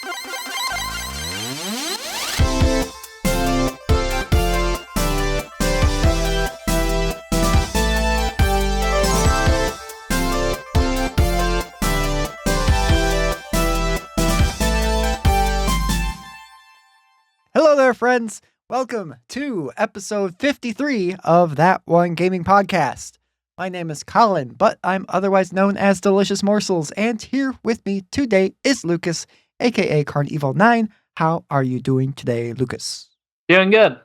Hello there, friends. Welcome to episode 53 of That One Gaming Podcast. My name is Colin, but I'm otherwise known as Delicious Morsels, and here with me today is Lucas, aka Carnevil9. How are you doing today, Lucas? Doing good.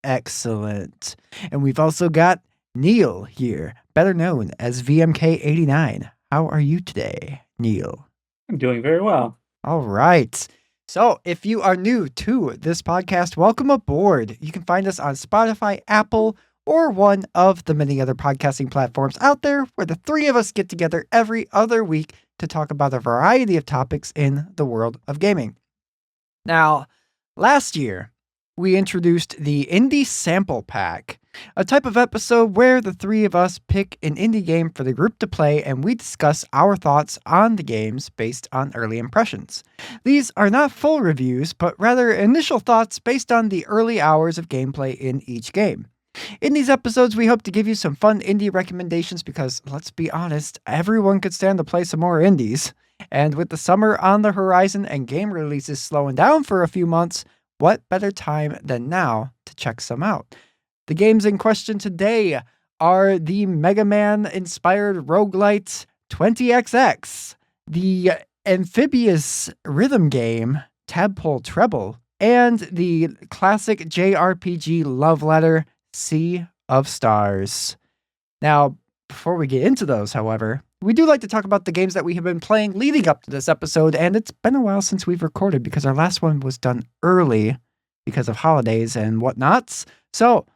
Excellent. And we've also got Neil here, better known as VMK89. How are you today, Neil? I'm doing very well. All right. So if you are new to this podcast, welcome aboard. You can find us on Spotify, Apple, or one of the many other podcasting platforms out there where the three of us get together every other week to talk about a variety of topics in the world of gaming. Now, last year, we introduced the Indie Sample Pack, a type of episode where the three of us pick an indie game for the group to play and we discuss our thoughts on the games based on early impressions. These are not full reviews, but rather initial thoughts based on the early hours of gameplay in each game. In these episodes, we hope to give you some fun indie recommendations because, let's be honest, everyone could stand to play some more indies. And with the summer on the horizon and game releases slowing down for a few months, what better time than now to check some out? The games in question today are the Mega Man-inspired roguelite 20XX, the amphibious rhythm game Tadpole Treble, and the classic JRPG love letter Sea of Stars. Now, before we get into those, however, we do like to talk about the games that we have been playing leading up to this episode, and it's been a while since we've recorded because our last one was done early because of holidays and whatnots. So,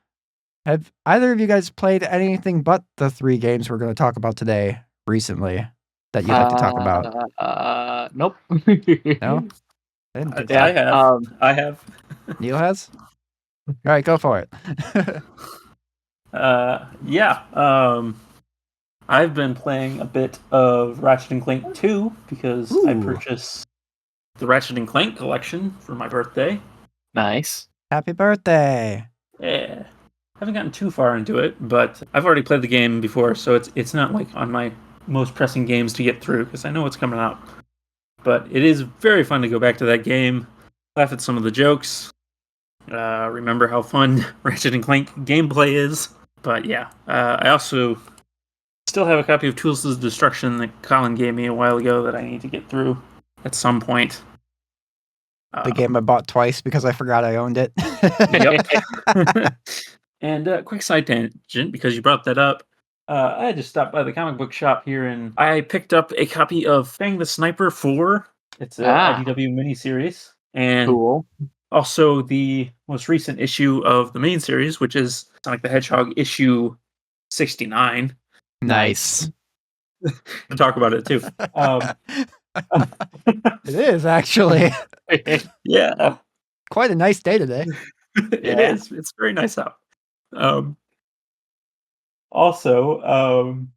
have either of you guys played anything but the three games we're going to talk about today recently that you'd like to talk about? Nope. No? I have. Neil has? All right, go for it. I've been playing a bit of Ratchet & Clank 2 because I purchased the Ratchet & Clank collection for my birthday. Nice. Happy birthday. Yeah. Haven't gotten too far into it, but I've already played the game before, so it's not like on my most pressing games to get through because I know what's coming out. But it is very fun to go back to that game, laugh at some of the jokes, remember how fun Ratchet & Clank gameplay is. But yeah, I also still have a copy of Tools of Destruction that Colin gave me a while ago that I need to get through at some point. The game I bought twice because I forgot I owned it. Yep. And quick side tangent, because you brought that up, I had to stop by the comic book shop here, and I picked up a copy of Fang the Sniper 4. It's a IDW miniseries. And Cool. Also the most recent issue of the main series, which is Sonic the Hedgehog issue 69. Nice. We'll talk about it too. It is, actually. Yeah. Quite a nice day today. It is. It's very nice out. Also,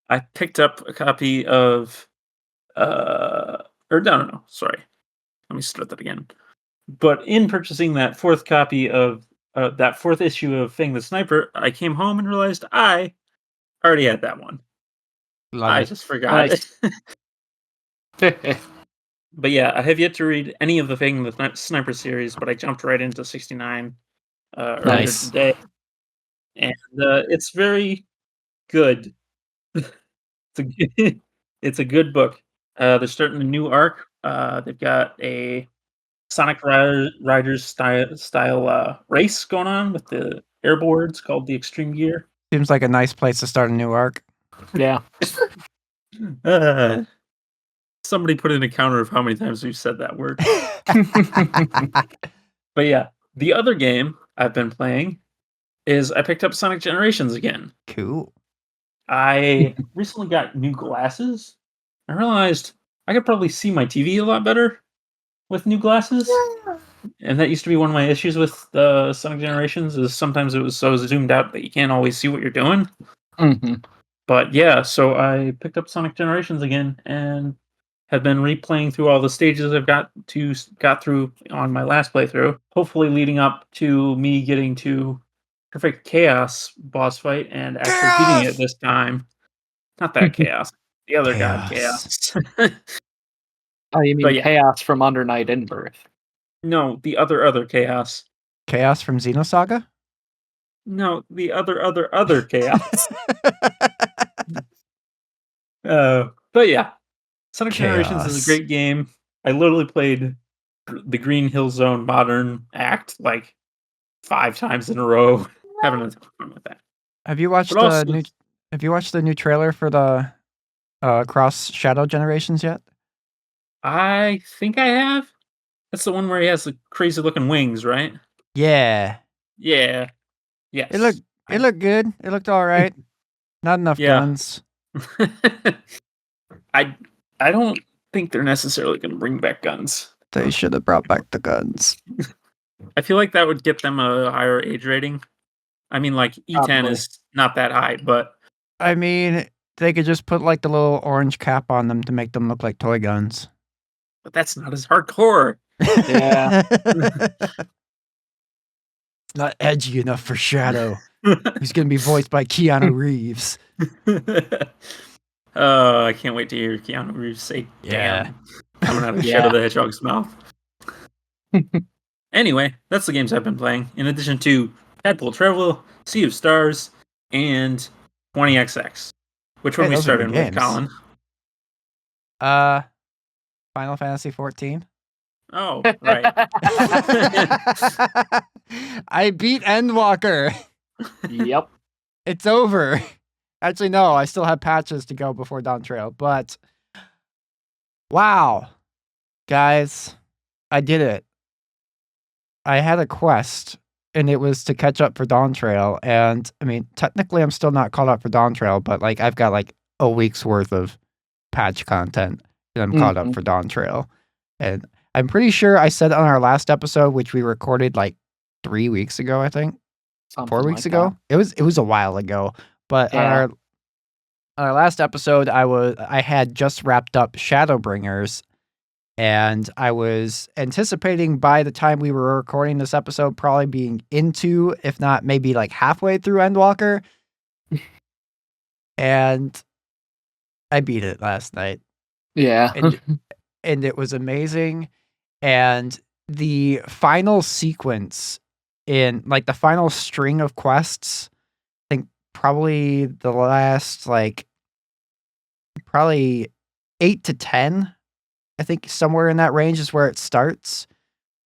I picked up a copy of sorry. Let me start that again. But in purchasing that fourth copy of that fourth issue of Fang the Sniper, I came home and realized I already had that one. I just forgot it. But yeah, I have yet to read any of the Fang the Sniper series, but I jumped right into 69 earlier today. And it's very good. It's a good book. They're starting a new arc. They've got a Sonic Riders style race going on with the airboards called the Extreme Gear. Seems like a nice place to start a new arc. Yeah. Somebody put in a counter of how many times we've said that word. But yeah, the other game I've been playing is I picked up Sonic Generations again. Cool. I recently got new glasses. I realized I could probably see my TV a lot better with new glasses. Yeah. And that used to be one of my issues with the Sonic Generations, is sometimes it was so zoomed out that you can't always see what you're doing. Mm-hmm. But yeah, so I picked up Sonic Generations again, and have been replaying through all the stages I've got through on my last playthrough, hopefully leading up to me getting to perfect chaos boss fight and actually beating it Chaos! this time. Not that chaos, the other god Chaos. chaos. Oh, you mean But yeah, chaos from Under Night in Birth? no, the other chaos. Chaos from Xenosaga? No, the other chaos. But yeah, Sonic Generations is a Chaos. great game. I literally played the Green Hill Zone Modern Act like 5 times in a row, having a ton of fun with that. Have you watched But also, the new trailer for the Cross Shadow Generations yet? I think I have. That's the one where he has the crazy looking wings, right? Yeah. Yeah. Yes. It looked good. It looked all right. Not enough Yeah. guns. I don't think they're necessarily going to bring back guns. They should have brought back the guns. I feel like that would get them a higher age rating. I mean, like E10 Probably. is not that high, but I mean, they could just put like the little orange cap on them to make them look like toy guns. that's not as hardcore. Yeah. It's not edgy enough for Shadow. He's going to be voiced by Keanu Reeves. Oh, I can't wait to hear Keanu Reeves say Yeah. "damn" coming out of Yeah. Shadow the Hedgehog's mouth. Anyway, that's the games I've been playing. In addition to Tadpole Treble, Sea of Stars, and 20XX. Which one Hey, we those are started good with, games. Colin? Final Fantasy 14. Oh, right. I beat Endwalker. Yep. It's over. Actually, no, I still have patches to go before Dawn Trail, but wow. Guys, I did it. I had a quest, and it was to catch up for Dawn Trail, and I mean, technically I'm still not caught up for Dawn Trail, but like I've got like a week's worth of patch content, and I'm caught up Mhm. for Dawn Trail. And I'm pretty sure I said on our last episode, which we recorded like 3 weeks ago, I think. 4 Something weeks like ago. It was a while ago. But Yeah. on our last episode, I had just wrapped up Shadowbringers, and I was anticipating by the time we were recording this episode probably being into, if not maybe like halfway through Endwalker. And I beat it last night. Yeah. And it was amazing. And the final sequence in like the final string of quests, I think probably the last like probably 8 to 10, I think somewhere in that range is where it starts.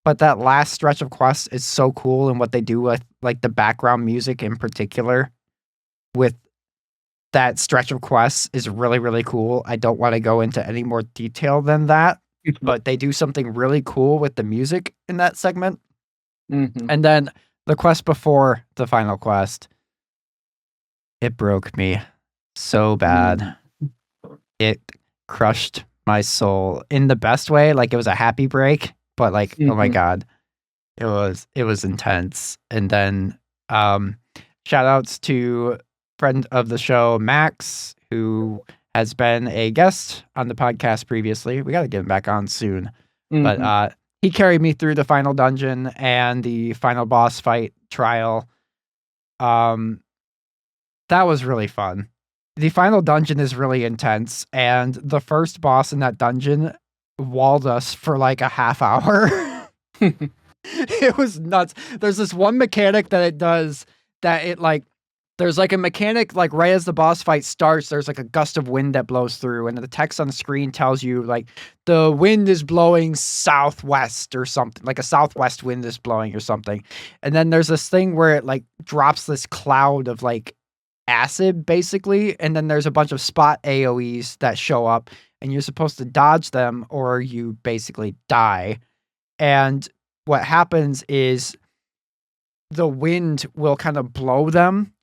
But that last stretch of quests is so cool, and what they do with like the background music in particular with that stretch of quests is really, really cool. I don't want to go into any more detail than that, but they do something really cool with the music in that segment. Mhm. And then the quest before the final quest, it broke me so bad. It crushed my soul in the best way. Like it was a happy break, but like, oh my Mhm. God, it was intense. And then shout outs to friend of the show, Max, who has been a guest on the podcast previously. We got to get him back on soon. Mhm. But he carried me through the final dungeon and the final boss fight trial. That was really fun. The final dungeon is really intense, and the first boss in that dungeon walled us for like a half hour. It was nuts. There's this one mechanic that it does that it like there's like a mechanic like right as the boss fight starts, there's like a gust of wind that blows through, and the text on the screen tells you like the wind is blowing southwest or something, like a southwest wind is blowing or something. And then there's this thing where it like drops this cloud of like acid basically, and then there's a bunch of spot AoEs that show up, and you're supposed to dodge them or you basically die. And what happens is the wind will kind of blow them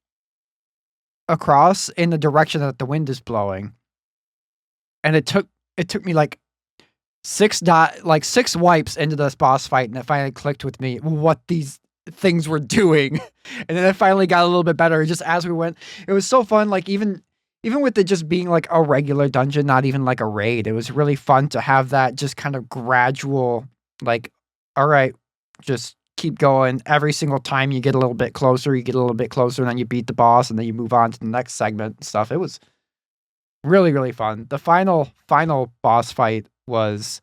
across in the direction that the wind is blowing. And it took me like six wipes into this boss fight, and it finally clicked with me what these things were doing. And then it finally got a little bit better just as we went. It was so fun. Like even even with it just being like a regular dungeon, not even like a raid, it was really fun to have that just kind of gradual, like, all right, just keep going. Every single time you get a little bit closer, you get a little bit closer, and then you beat the boss, and then you move on to the next segment and stuff. It was really, really fun. The final boss fight was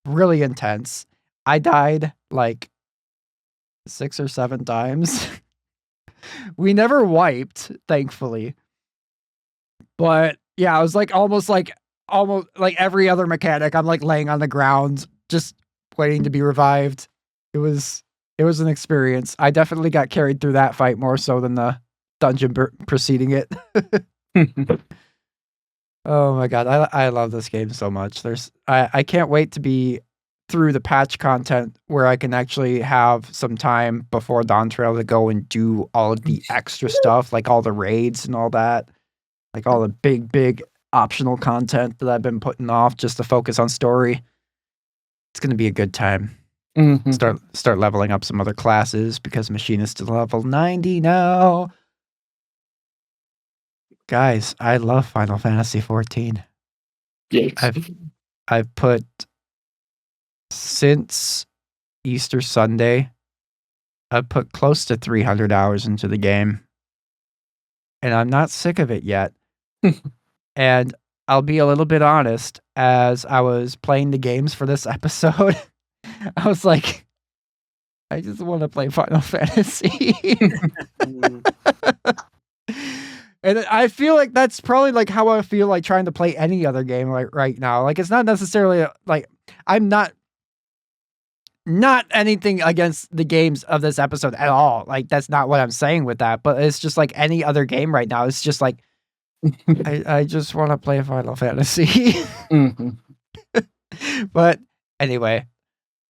really intense. I died like 6 or 7 times. We never wiped, thankfully. But yeah, I was like almost like every other mechanic. I'm like laying on the ground, just waiting to be revived. It was an experience. I definitely got carried through that fight more so than the dungeon preceding it. Oh my god, I love this game so much. I can't wait to be through the patch content where I can actually have some time before Dawn Trail to go and do all of the extra stuff, like all the raids and all that. Like all the big optional content that I've been putting off just to focus on story. It's going to be a good time. Mhm. Start leveling up some other classes because Machinist is level 90 now. Guys, I love Final Fantasy 14. Yes. I've put since Easter Sunday, I've put close to 300 hours into the game. And I'm not sick of it yet. And I'll be a little bit honest, as I was playing the games for this episode, I was like, I just want to play Final Fantasy. And I feel like that's probably like how I feel like trying to play any other game like right now. Like it's not necessarily like I'm not anything against the games of this episode at all. Like that's not what I'm saying with that, but it's just like any other game right now. It's just like I just want to play Final Fantasy. Mhm. But anyway,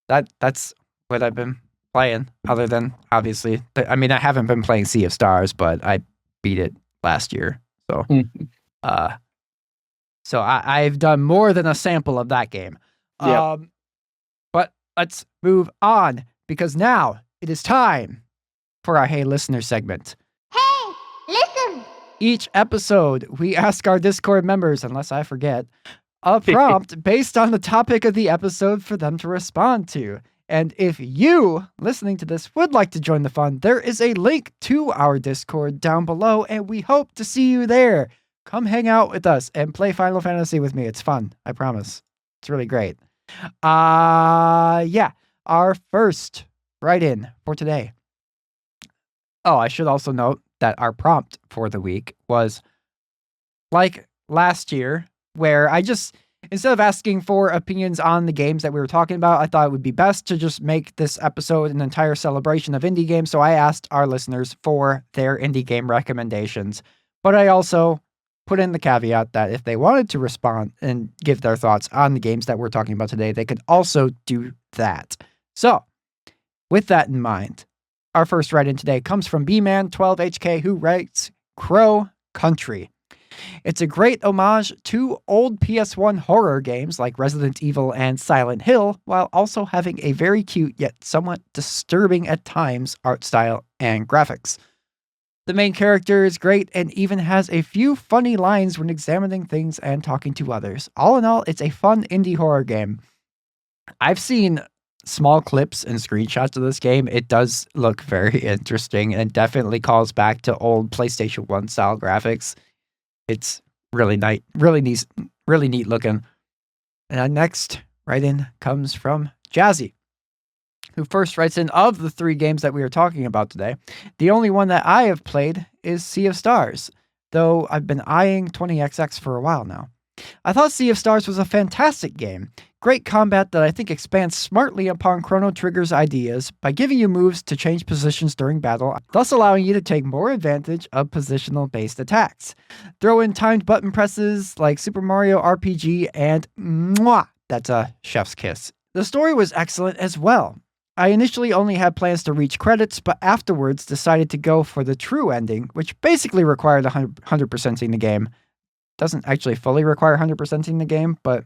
that's what I've been playing. Other than obviously, I mean, I haven't been playing Sea of Stars, but I beat it last year. So, Mhm. so I've done more than a sample of that game. Yep. But let's move on because now it is time for our Hey Listener segment. Hey, listen! Each episode, we ask our Discord members, unless I forget, a prompt based on the topic of the episode for them to respond to. And if you, listening to this, would like to join the fun, there is a link to our Discord down below, and we hope to see you there. Come hang out with us and play Final Fantasy with me. It's fun. I promise. It's really great. Yeah. Our first write-in for today. Oh, I should also note that our prompt for the week was like last year, where I just, instead of asking for opinions on the games that we were talking about, I thought it would be best to just make this episode an entire celebration of indie games. So I asked our listeners for their indie game recommendations. But I also put in the caveat that if they wanted to respond and give their thoughts on the games that we're talking about today, they could also do that. So, with that in mind, our first write-in today comes from bman12hk, who writes Crow Country. It's a great homage to old PS1 horror games like Resident Evil and Silent Hill, while also having a very cute yet somewhat disturbing at times art style and graphics. The main character is great and even has a few funny lines when examining things and talking to others. All in all, it's a fun indie horror game. I've seen small clips and screenshots of this game. It does look very interesting and definitely calls back to old PlayStation 1 style graphics. It's really nice, really neat looking. And our next write-in comes from Jazzy, who first writes in, of the 3 games that we are talking about today, the only one that I have played is Sea of Stars, though I've been eyeing 20XX for a while now. I thought Sea of Stars was a fantastic game. Great combat that I think expands smartly upon Chrono Trigger's ideas by giving you moves to change positions during battle, thus allowing you to take more advantage of positional-based attacks. Throw in timed button presses like Super Mario RPG and mwah, that's a chef's kiss. The story was excellent as well. I initially only had plans to reach credits, but afterwards decided to go for the true ending, which basically required 100%ing the game. Doesn't actually fully require 100%ing the game, but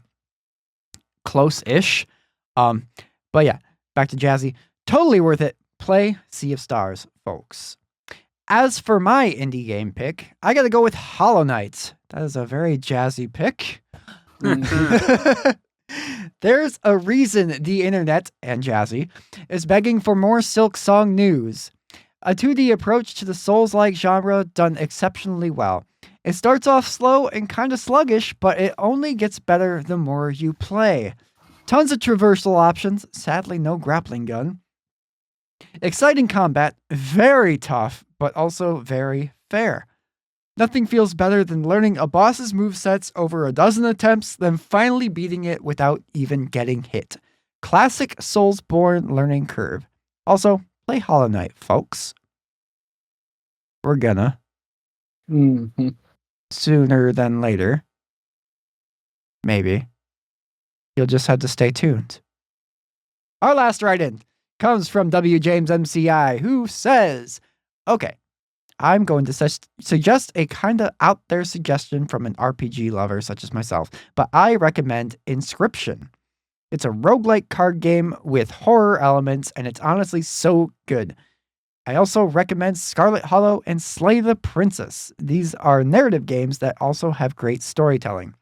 close-ish. But yeah, back to Jazzy. Totally worth it. Play Sea of Stars, folks. As for my indie game pick, I got to go with Hollow Knight. That is a very jazzy pick. There's a reason the internet, and Jazzy, is begging for more Silk Song news. A 2D approach to the Souls-like genre done exceptionally well. It starts off slow and kind of sluggish, but it only gets better the more you play. Tons of traversal options, sadly no grappling gun. Exciting combat, very tough, but also very fair. Nothing feels better than learning a boss's movesets over a dozen attempts, then finally beating it without even getting hit. Classic Soulsborne learning curve. Also, play Hollow Knight, folks. We're gonna. Mm-hmm. Sooner than later. Maybe. You'll just have to stay tuned. Our last write-in comes from W. James MCI, who says, okay, I'm going to suggest a kind of out there suggestion from an RPG lover such as myself, but I recommend Inscription. It's a roguelike card game with horror elements, and it's honestly so good. I also recommend Scarlet Hollow and Slay the Princess. These are narrative games that also have great storytelling.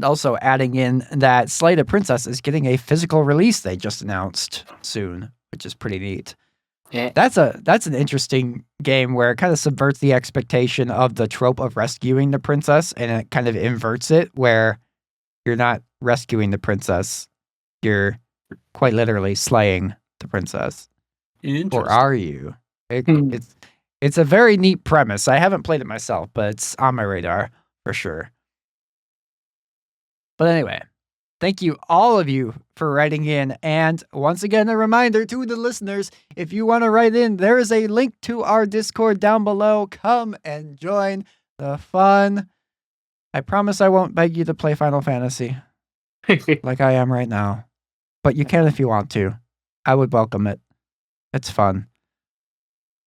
Also adding in that Slay the Princess is getting a physical release they just announced soon, which is pretty neat. Yeah. That's an interesting game where it kind of subverts the expectation of the trope of rescuing the princess, and it kind of inverts it where you're not rescuing the princess, you're quite literally slaying the princess. Or are you? It's a very neat premise. I haven't played it myself, but it's on my radar for sure. But anyway, thank you all of you for writing in. And once again, a reminder to the listeners, if you want to write in, there is a link to our Discord down below. Come and join the fun. I promise I won't beg you to play Final Fantasy like I am right now. But you can if you want to. I would welcome it. It's fun.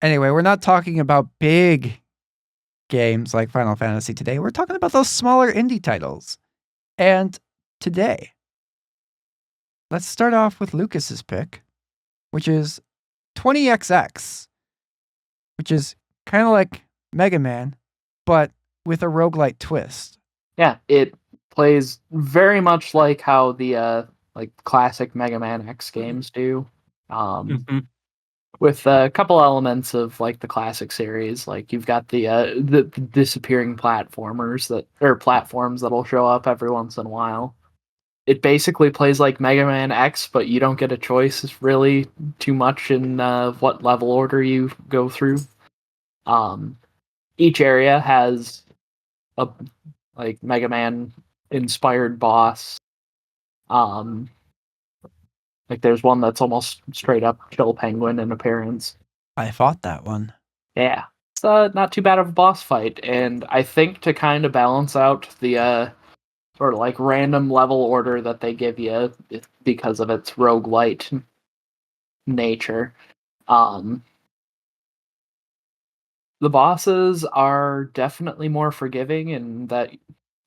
Anyway, we're not talking about big games like Final Fantasy today. We're talking about those smaller indie titles. And today, let's start off with Lucas's pick, which is 20XX, which is kind of like Mega Man, but with a roguelite twist. Yeah, it plays very much like how the like classic Mega Man X games do. With a couple elements of like the classic series, like you've got the disappearing platforms that'll show up every once in a while. It basically plays like Mega Man X, but you don't get a choice really too much in what level order you go through. Each area has a like Mega Man inspired boss. Like there's one that's almost straight up Chill Penguin in appearance. I fought that one. Yeah. It's not too bad of a boss fight, and I think to kind of balance out the sort of like random level order that they give you because of its roguelite nature, the bosses are definitely more forgiving in that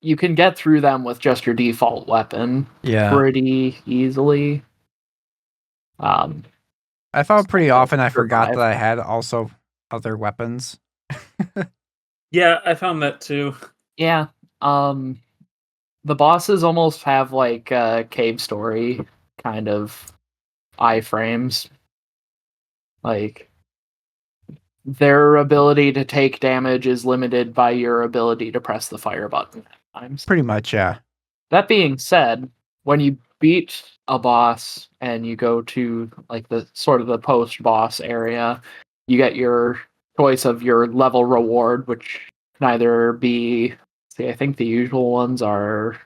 you can get through them with just your default weapon pretty easily. I found pretty often I forgot that I had also other weapons. Yeah, I found that too. Yeah. The bosses almost have like Cave Story kind of iframes. Like their ability to take damage is limited by your ability to press the fire button at times. Pretty much, yeah. That being said, when you beat a boss and you go to like the sort of the post-boss area, you get your choice of your level reward, which can either be, I think the usual ones are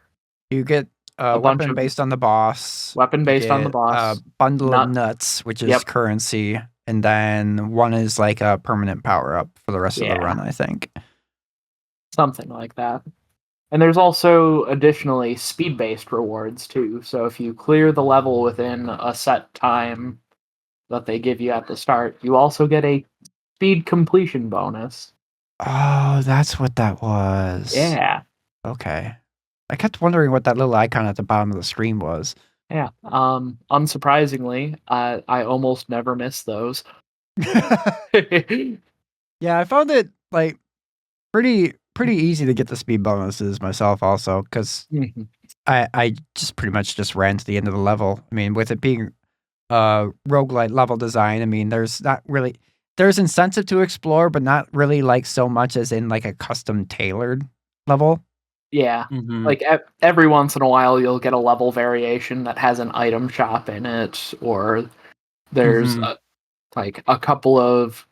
you get a weapon based on the boss. Weapon based on the boss. A bundle of nuts, which is currency, and then one is like a permanent power up for the rest of the run, I think. Something like that. And there's also additionally speed-based rewards too. So if you clear the level within a set time that they give you at the start, you also get a speed completion bonus. Oh, that's what that was. Yeah. Okay. I kept wondering what that little icon at the bottom of the screen was. Yeah. Unsurprisingly, I almost never miss those. Yeah, I found it like pretty easy to get the speed bonuses myself also, because I just pretty much just ran to the end of the level. I mean, with it being roguelite level design, I mean, there's incentive to explore, but not really like so much as in like a custom tailored level. Yeah. Mhm. Like every once in a while, you'll get a level variation that has an item shop in it, or there's Mhm. like a couple of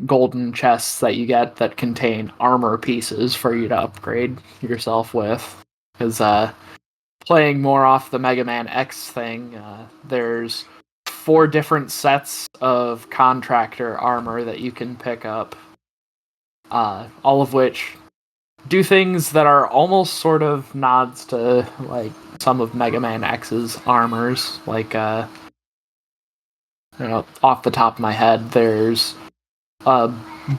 golden chests that you get that contain armor pieces for you to upgrade yourself with. Because playing more off the Mega Man X thing, there's 4 different sets of contractor armor that you can pick up, all of which do things that are almost sort of nods to like some of Mega Man X's armors. Like, off the top of my head, there's a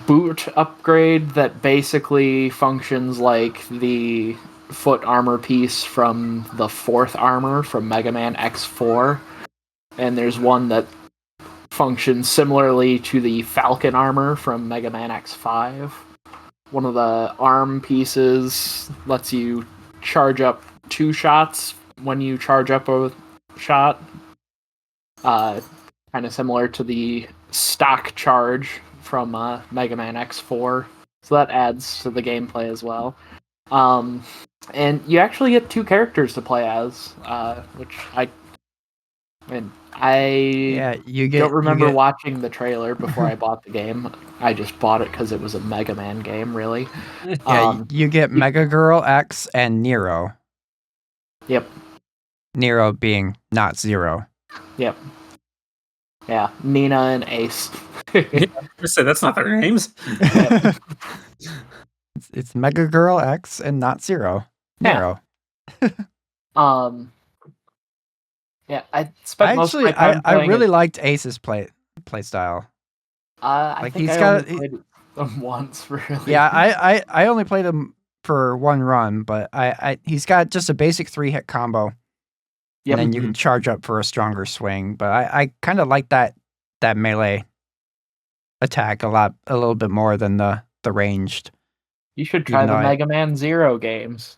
boot upgrade that basically functions like the foot armor piece from the 4th armor from Mega Man X4, and there's one that functions similarly to the Falcon armor from Mega Man X5. One of the arm pieces lets you charge up 2 shots when you charge up a shot. Kind of similar to the stock charge from Mega Man X4. So that adds to the gameplay as well. And you actually get 2 characters to play as, which I You don't remember get watching the trailer before I bought the game. I just bought it because it was a Mega Man game, really. you get Mega Girl X and Nero. Yep. Nero being not Zero. Yep. Yeah, Nina and Ace. I say that's not their names. It's Mega Girl X and not Zero. Nero. Yeah, I spent most of my time I playing really it. liked Ace's play style. I Like think he's I got only played them once, really. yeah, I only played him for one run, but he's got just a basic 3-hit combo. Yep. And then you can charge up for a stronger swing. But I kind of like that melee attack a little bit more than the ranged. You should try Even the though Mega Man Zero games.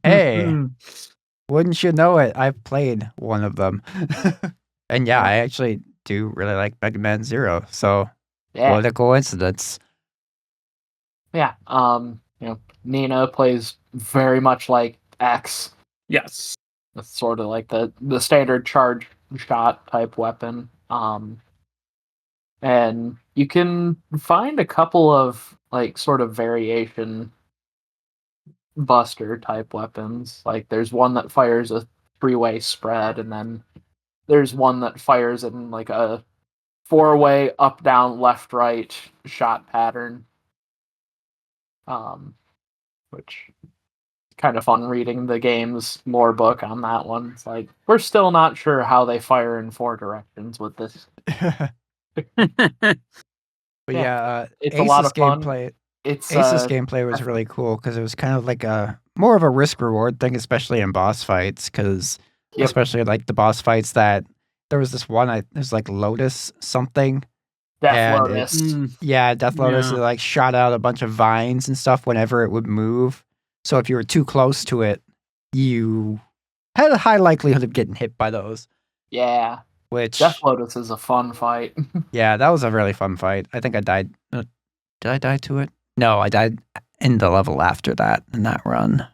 Hey, wouldn't you know it? I've played one of them. And yeah, Yeah. I actually do really like Mega Man Zero. So Yeah. what a coincidence. Yeah. Nina plays very much like X. Yes. It's sort of like the standard charge shot type weapon. And you can find a couple of like sort of variation buster type weapons. Like there's one that fires a 3-way spread, and then there's one that fires in like a 4-way up down left right shot pattern. Which kind of fun reading the game's lore book on that one. It's like we're still not sure how they fire in 4 directions with this. But yeah, it's a lot of fun. Ace's It's gameplay was really cool because it was kind of like a more of a risk reward thing, especially in boss fights. Because especially like the boss fights that there was this one, it was like Lotus something, Death and Lotus. Death Lotus Yeah. it like shot out a bunch of vines and stuff whenever it would move. So if you were too close to it, you had a high likelihood of getting hit by those. Yeah. Which Death Lotus is a fun fight. yeah, that was a really fun fight. I think I died. Did I die to it? No, I died in the level after that in that run,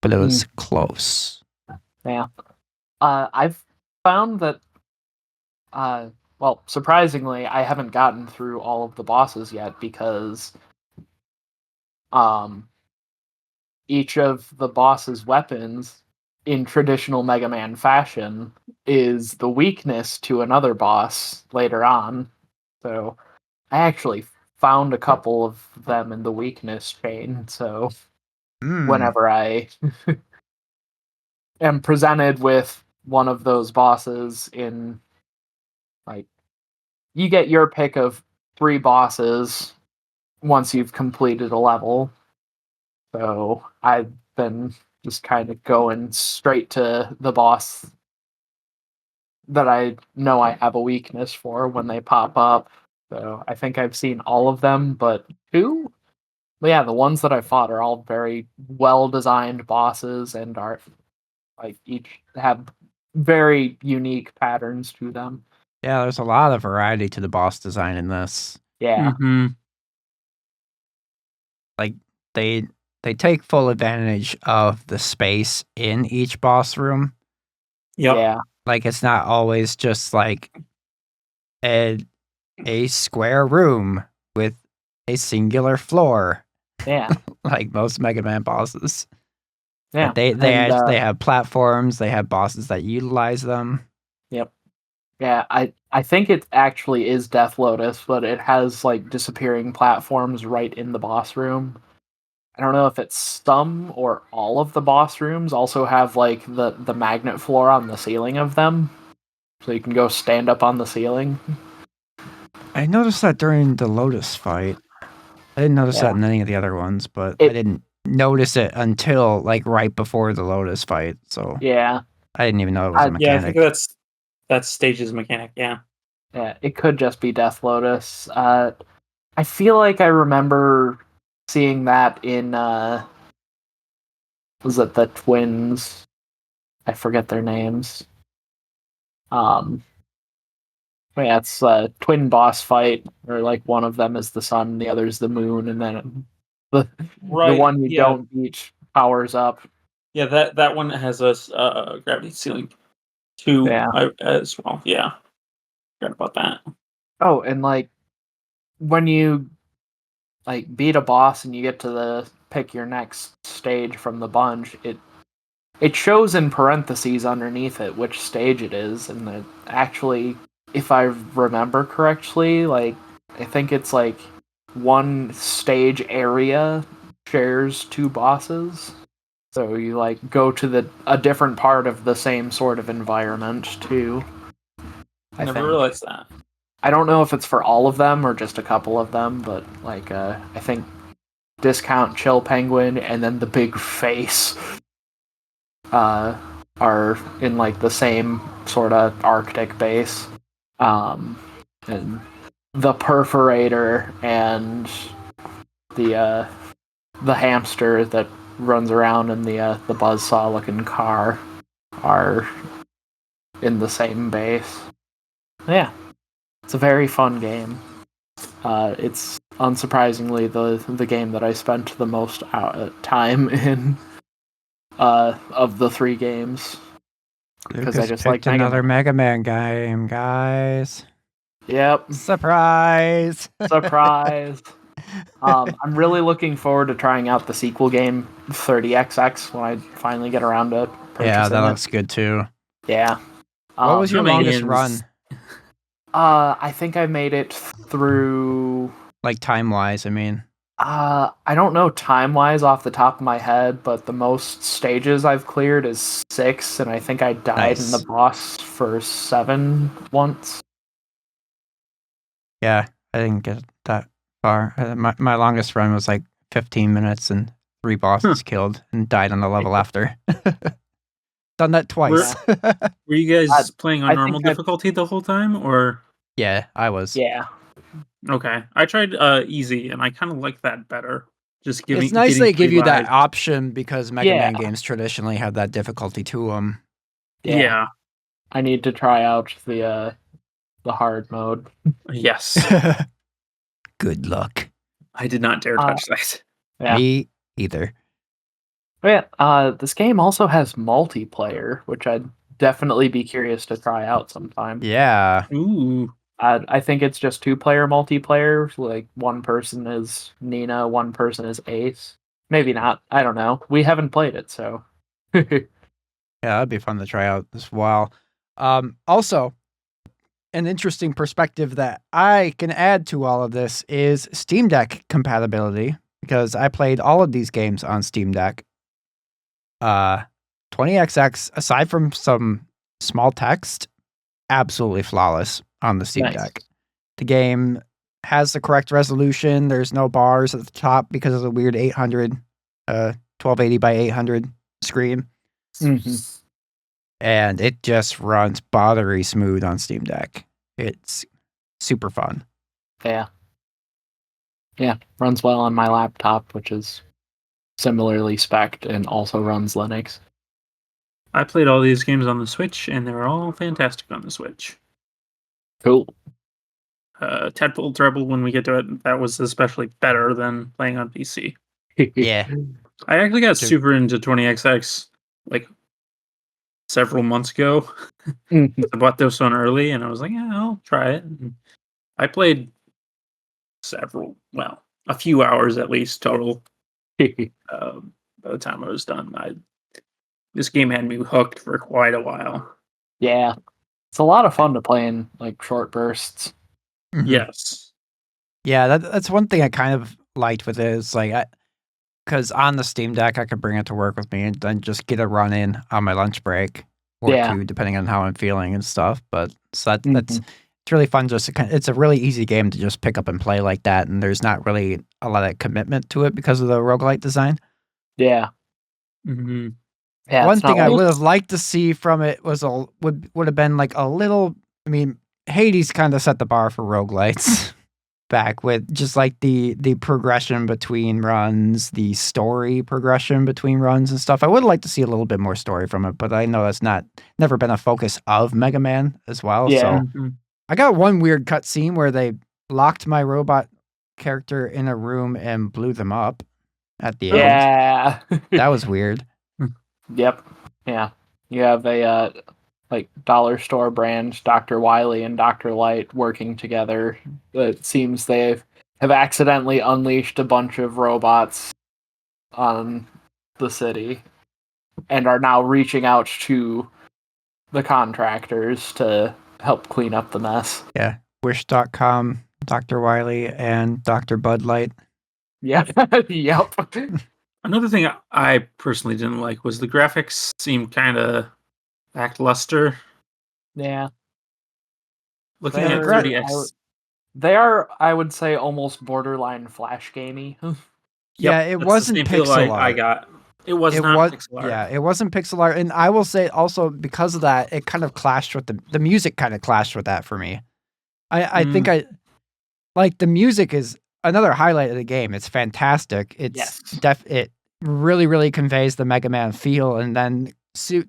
but it was close. Yeah. I've found that, well, surprisingly, I haven't gotten through all of the bosses yet because each of the boss's weapons, in traditional Mega Man fashion, is the weakness to another boss later on. So I actually found a couple of them in the weakness chain, so whenever I am presented with one of those bosses in, like, you get your pick of 3 bosses once you've completed a level. So I've been just kind of going straight to the boss that I know I have a weakness for when they pop up. So I think I've seen all of them, but 2? But yeah, the ones that I fought are all very well designed bosses and are like each have very unique patterns to them. Yeah, there's a lot of variety to the boss design in this. Yeah. Mm-hmm. Like they take full advantage of the space in each boss room. Yep. Yeah. Like it's not always just like a square room with a singular floor Yeah. like most Mega Man bosses. Yeah. They And, they have platforms, they have bosses that utilize them. Yep. Yeah, I think it actually is Death Lotus, but it has like disappearing platforms right in the boss room. I don't know if it's some or all of the boss rooms also have like the magnet floor on the ceiling of them. So you can go stand up on the ceiling. I noticed that during the Lotus fight. I didn't notice that in any of the other ones, but I didn't notice it until like right before the Lotus fight. So Yeah. I didn't even know it was a Yeah, I mechanic. think that's Stage's mechanic. Yeah. Yeah, it could just be Death Lotus. I feel like I remember seeing that in was it the twins? I forget their names. Yeah, it's a twin boss fight, where like one of them is the sun, the other is the moon, and then the Right. one you yeah. don't beat powers up. Yeah, that one has a gravity ceiling too. Yeah. As well. Yeah. Forgot about that. Oh, and like when you like beat a boss and you get to the pick your next stage from the bunch, it shows in parentheses underneath it which stage it is, and it actually, if I remember correctly, like I think it's like one stage area shares 2 bosses. So you like go to a different part of the same sort of environment too. I never realized that. I don't know if it's for all of them or just a couple of them, but like I think Discount Chill Penguin and then the Big Face are in like the same sort of Arctic base. And the Perforator and the hamster that runs around in the buzzsaw looking car are in the same base. Yeah, it's a very fun game. It's unsurprisingly the game that I spent the most time in of the 3 games, because I just like another Mega Man game, guys. Yep. Surprise! Surprise! I'm really looking forward to trying out the sequel game 30XX when I finally get around to purchasing Yeah, that it. looks good too. Yeah. What was your how many longest games- run? I think I made it through. Like time wise, I mean. I don't know time wise off the top of my head, but the most stages I've cleared is 6, and I think I died in Nice. the boss for 7 once. Yeah, I didn't get that far. My longest run was like 15 minutes and 3 bosses killed and died on the level after. Done that twice. Were you guys playing on I normal think difficulty the whole time, or? Yeah, I was. Yeah. Okay, I tried easy, and I kind of like that better. Just giving. It's nice they give you that lives. option because Mega Yeah. Man games traditionally have that difficulty to them. Yeah. I need to try out the hard mode. Yes. Good luck. I did not dare touch that. Yeah. Me either. But yeah, this game also has multiplayer, which I'd definitely be curious to try out sometime. Yeah. Ooh. I think it's just 2-player multiplayer. Like one person is Nina, one person is Ace. Maybe not. I don't know. We haven't played it, so. Yeah, that'd be fun to try out as well. Also, an interesting perspective that I can add to all of this is Steam Deck compatibility, because I played all of these games on Steam Deck. 20XX, aside from some small text, absolutely flawless on the Steam Nice. Deck. The game has the correct resolution. There's no bars at the top because of the weird 1280 by 800 screen. Mhm. And it just runs buttery smooth on Steam Deck. It's super fun. Yeah. Yeah, runs well on my laptop, which is similarly spec'd and also runs Linux. I played all these games on the Switch, and they're all fantastic on the Switch. Cool. Tadpole Treble, when we get to it, that was especially better than playing on PC. Yeah. I actually got Dude. super into 20XX like several months ago. Mhm. I bought this one early, and I was like, yeah, I'll try it. And I played a few hours at least total. By the time I was done, this game had me hooked for quite a while. Yeah. It's a lot of fun to play in like short bursts. Mhm. Yes. Yeah, that's one thing I kind of liked with it is like, because on the Steam Deck, I could bring it to work with me and then just get a run in on my lunch break or Yeah. two, depending on how I'm feeling and stuff. But so that's Mhm. it's really fun. Just to it's a really easy game to just pick up and play like that, and there's not really a lot of commitment to it because of the roguelite design. Yeah. Mm-hmm. Yeah. One it's not thing I like- would have liked to see from it was would have been like a little. I mean, Hades kind of set the bar for roguelites back with just like the progression between runs, the story progression between runs and stuff. I would like to see a little bit more story from it, but I know that's never been a focus of Mega Man as well. Yeah. So Mm-hmm. I got one weird cutscene where they locked my robot character in a room and blew them up at the end. Yeah. That was weird. Yep. Yeah. You have a like dollar store brand, Dr. Wily and Dr. Light working together. It seems they have accidentally unleashed a bunch of robots on the city and are now reaching out to the contractors to help clean up the mess. Yeah. Wish.com, Dr. Wily, and Dr. Bud Light. Yeah. Yep. Another thing I personally didn't like was the graphics seemed kind of lackluster. Yeah. Looking Yeah, at gra- 30x, They are, I would say, almost borderline flash gamey. Yeah, yep, it that's the wasn't same feel pixel I art. got. It was It not was pixel art. yeah, it wasn't pixel art, and I will say also because of that, it kind of clashed with the music. Kind of clashed with that for me. I think I like the music is another highlight of the game. It's fantastic. It's Yes. it really conveys the Mega Man feel, and then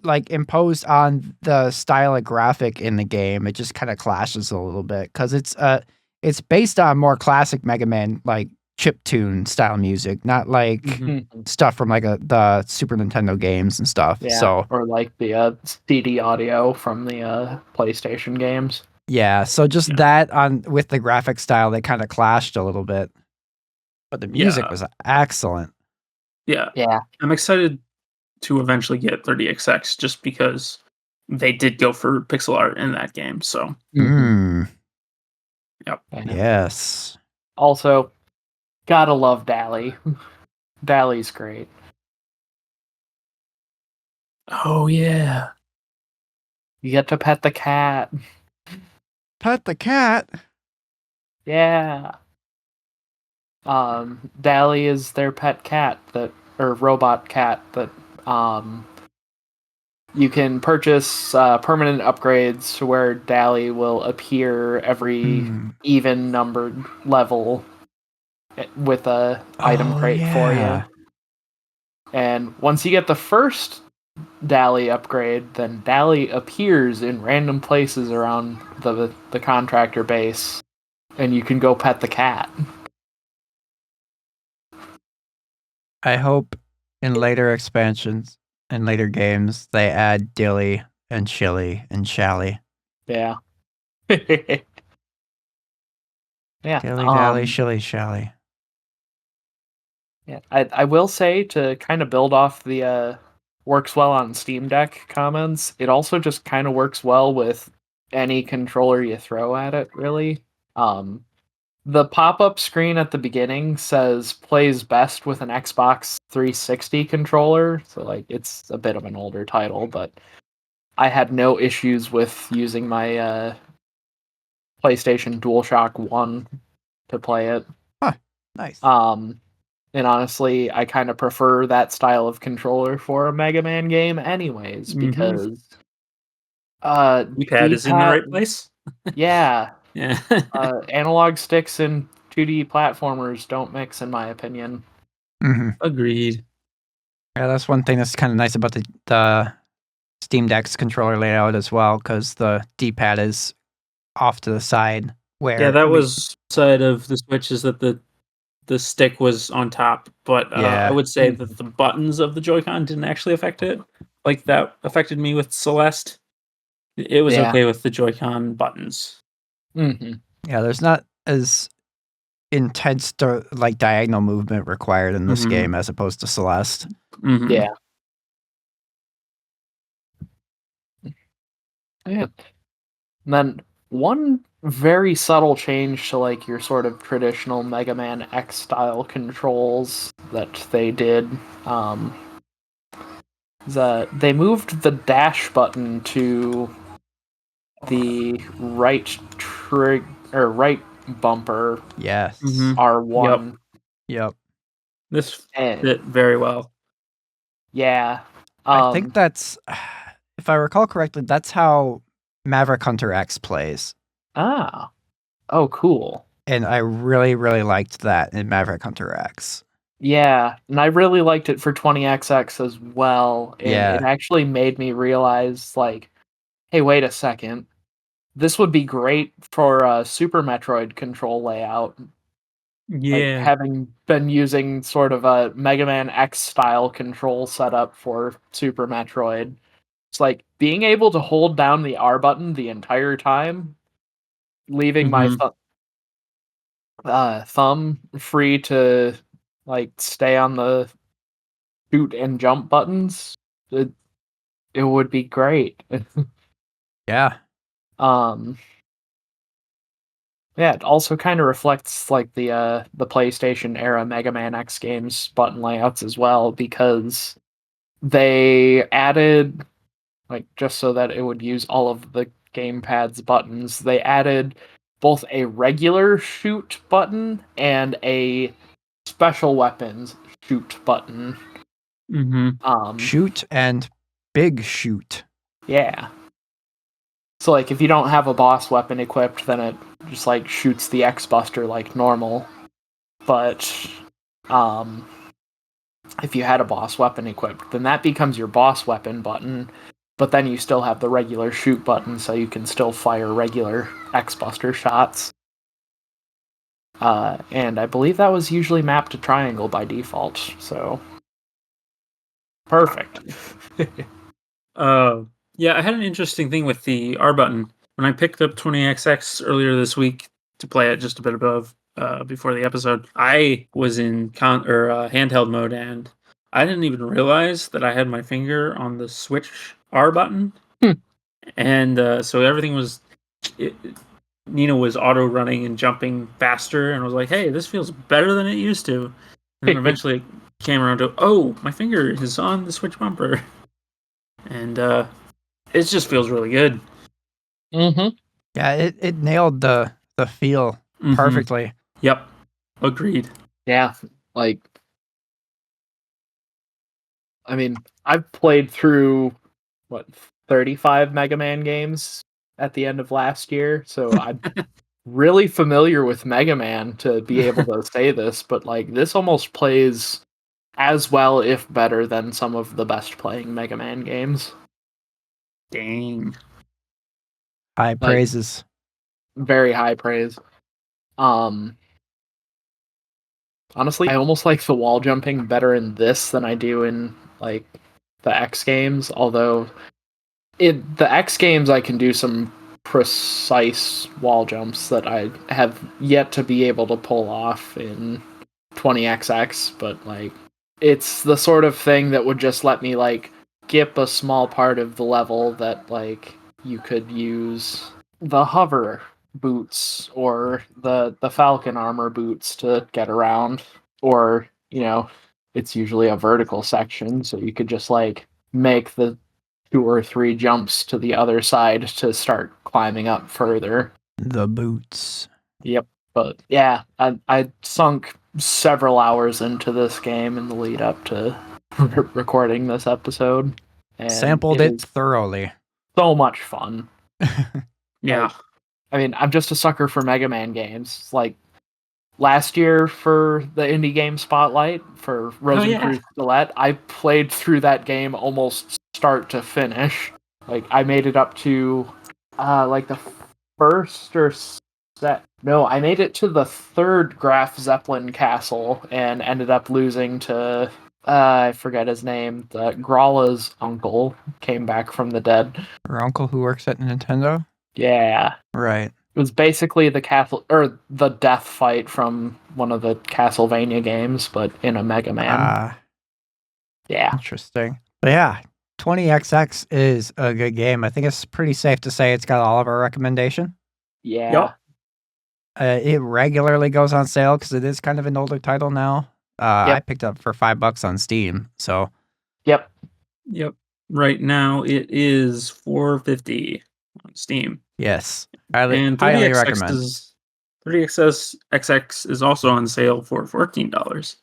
like imposed on the style of graphic in the game, it just kind of clashes a little bit because it's based on more classic Mega Man like chiptune style music, not like Mhm. stuff from like the Super Nintendo games and stuff. Yeah. So Or like the CD audio from the PlayStation games. yeah, so just Yeah. that on with the graphic style, they kind of clashed a little bit, but the music Yeah. was excellent. Yeah. Yeah. I'm excited to eventually get 30XX just because they did go for pixel art in that game. So Mm, Yep. Yeah. yes. Also, gotta love Dally. Dally's great. oh yeah, You get to pet the cat. Pet the cat. Yeah. Dally is their pet cat or robot cat that you can purchase permanent upgrades where Dally will appear every Hmm. even numbered level with a item Oh, crate for you. yeah. And once you get the first Dally upgrade, then Dally appears in random places around the contractor base, and you can go pet the cat. I hope in later expansions and later games they add Dilly and Shilly and Shally. Yeah. Yeah. Dilly Dally Shilly Shally. Yeah. I will say to kind of build off the works well on Steam Deck comments, it also just kind of works well with any controller you throw at it, really. The pop-up screen at the beginning says plays best with an Xbox 360 controller, so like it's a bit of an older title, but I had no issues with using my PlayStation DualShock 1 to play it. Nice. And honestly, I kind of prefer that style of controller for a Mega Man game anyways, Mhm. because D-pad is in the right place. yeah, Yeah. Analog sticks and 2D platformers don't mix, in my opinion. Mm-hmm. Agreed. Yeah, that's one thing that's kind of nice about the Steam Deck's controller layout as well, because the D-pad is off to the side. Where Yeah, that was side of the Switch is that the stick was on top, but Yeah. I would say that the buttons of the Joy-Con didn't actually affect it. Like that affected me with Celeste. It was Yeah. okay with the Joy-Con buttons. Mm-hmm. Yeah, there's not as intense like diagonal movement required in this Mhm. game as opposed to Celeste. Mhm. Yeah. Yeah. And then one very subtle change to like your sort of traditional Mega Man X style controls that they did is that they moved the dash button to the right right bumper Yes. Mhm. R1. Yep. This And fit very well. yeah. I think that's, if I recall correctly, that's how Maverick Hunter X plays. Ah. Oh, cool. And I really, really liked that in Maverick Hunter X. Yeah, and I really liked it for 20XX as well. And Yeah. it actually made me realize, like, hey, wait a second. This would be great for a Super Metroid control layout. Like, Yeah. having been using sort of a Mega Man X style control setup for Super Metroid. It's like being able to hold down the R button the entire time, leaving my Mhm. thumb free to like stay on the shoot and jump buttons. It would be great. Yeah. um yeah, it also kind of reflects like the PlayStation era Mega Man X games button layouts as well, because they added, like, just so that it would use all of the gamepad's buttons, they added both a regular shoot button and a special weapons shoot button. Mhm. Shoot and big shoot. Yeah. So like if you don't have a boss weapon equipped, then it just like shoots the X Buster like normal. But if you had a boss weapon equipped, then that becomes your boss weapon button. But then you still have the regular shoot button, so you can still fire regular X Buster shots. And I believe that was usually mapped to triangle by default. So perfect. Yeah, I had an interesting thing with the R button. When I picked up 20XX earlier this week to play it just a bit above before the episode, I was in handheld mode, and I didn't even realize that I had my finger on the Switch R button, and so everything was. Nina was auto running and jumping faster, and I was like, "Hey, this feels better than it used to." And then eventually it came around to, "Oh, my finger is on the Switch bumper," and it just feels really good. Mm-hmm. Yeah, it nailed the feel perfectly. Yep, agreed. Yeah, like I mean, I've played through what 35 Mega Man games at the end of last year, so I'm really familiar with Mega Man to be able to say this, but like this almost plays as well, if better, than some of the best playing Mega Man games. Dang. High Like praises. very high praise. Um Honestly, I almost like the wall jumping better in this than I do in like the X games, although in the X games I can do some precise wall jumps that I have yet to be able to pull off in 20XX, but like it's the sort of thing that would just let me like skip a small part of the level that like you could use the hover boots or the falcon armor boots to get around, or it's usually a vertical section, so you could just like make the 2 or 3 jumps to the other side to start climbing up further. The boots. Yep. But yeah, I sunk several hours into this game in the lead up to recording this episode, and Sampled it thoroughly. so much fun. Yeah. I mean, I'm just a sucker for Mega Man games. Like last year for the indie game spotlight for Rosencrantz Gillette, I played through that game almost start to finish. Like I made it up to like the first or no, I made it to the third Graf Zeppelin castle and ended up losing to I forget his name. The Grala's uncle came back from the dead. Her uncle who works at Nintendo? Yeah. Right. It was basically the castle or the death fight from one of the Castlevania games, but in a Mega Man. Yeah. Interesting. But yeah, 20XX is a good game. I think it's pretty safe to say it's got all of our recommendation. Yeah. Yep. It regularly goes on sale because it is kind of an older title now. I picked up for $5 on Steam. So. Yep. Right now it is $4.50 on Steam. Yes. And highly recommend. 30XX is also on sale for $14.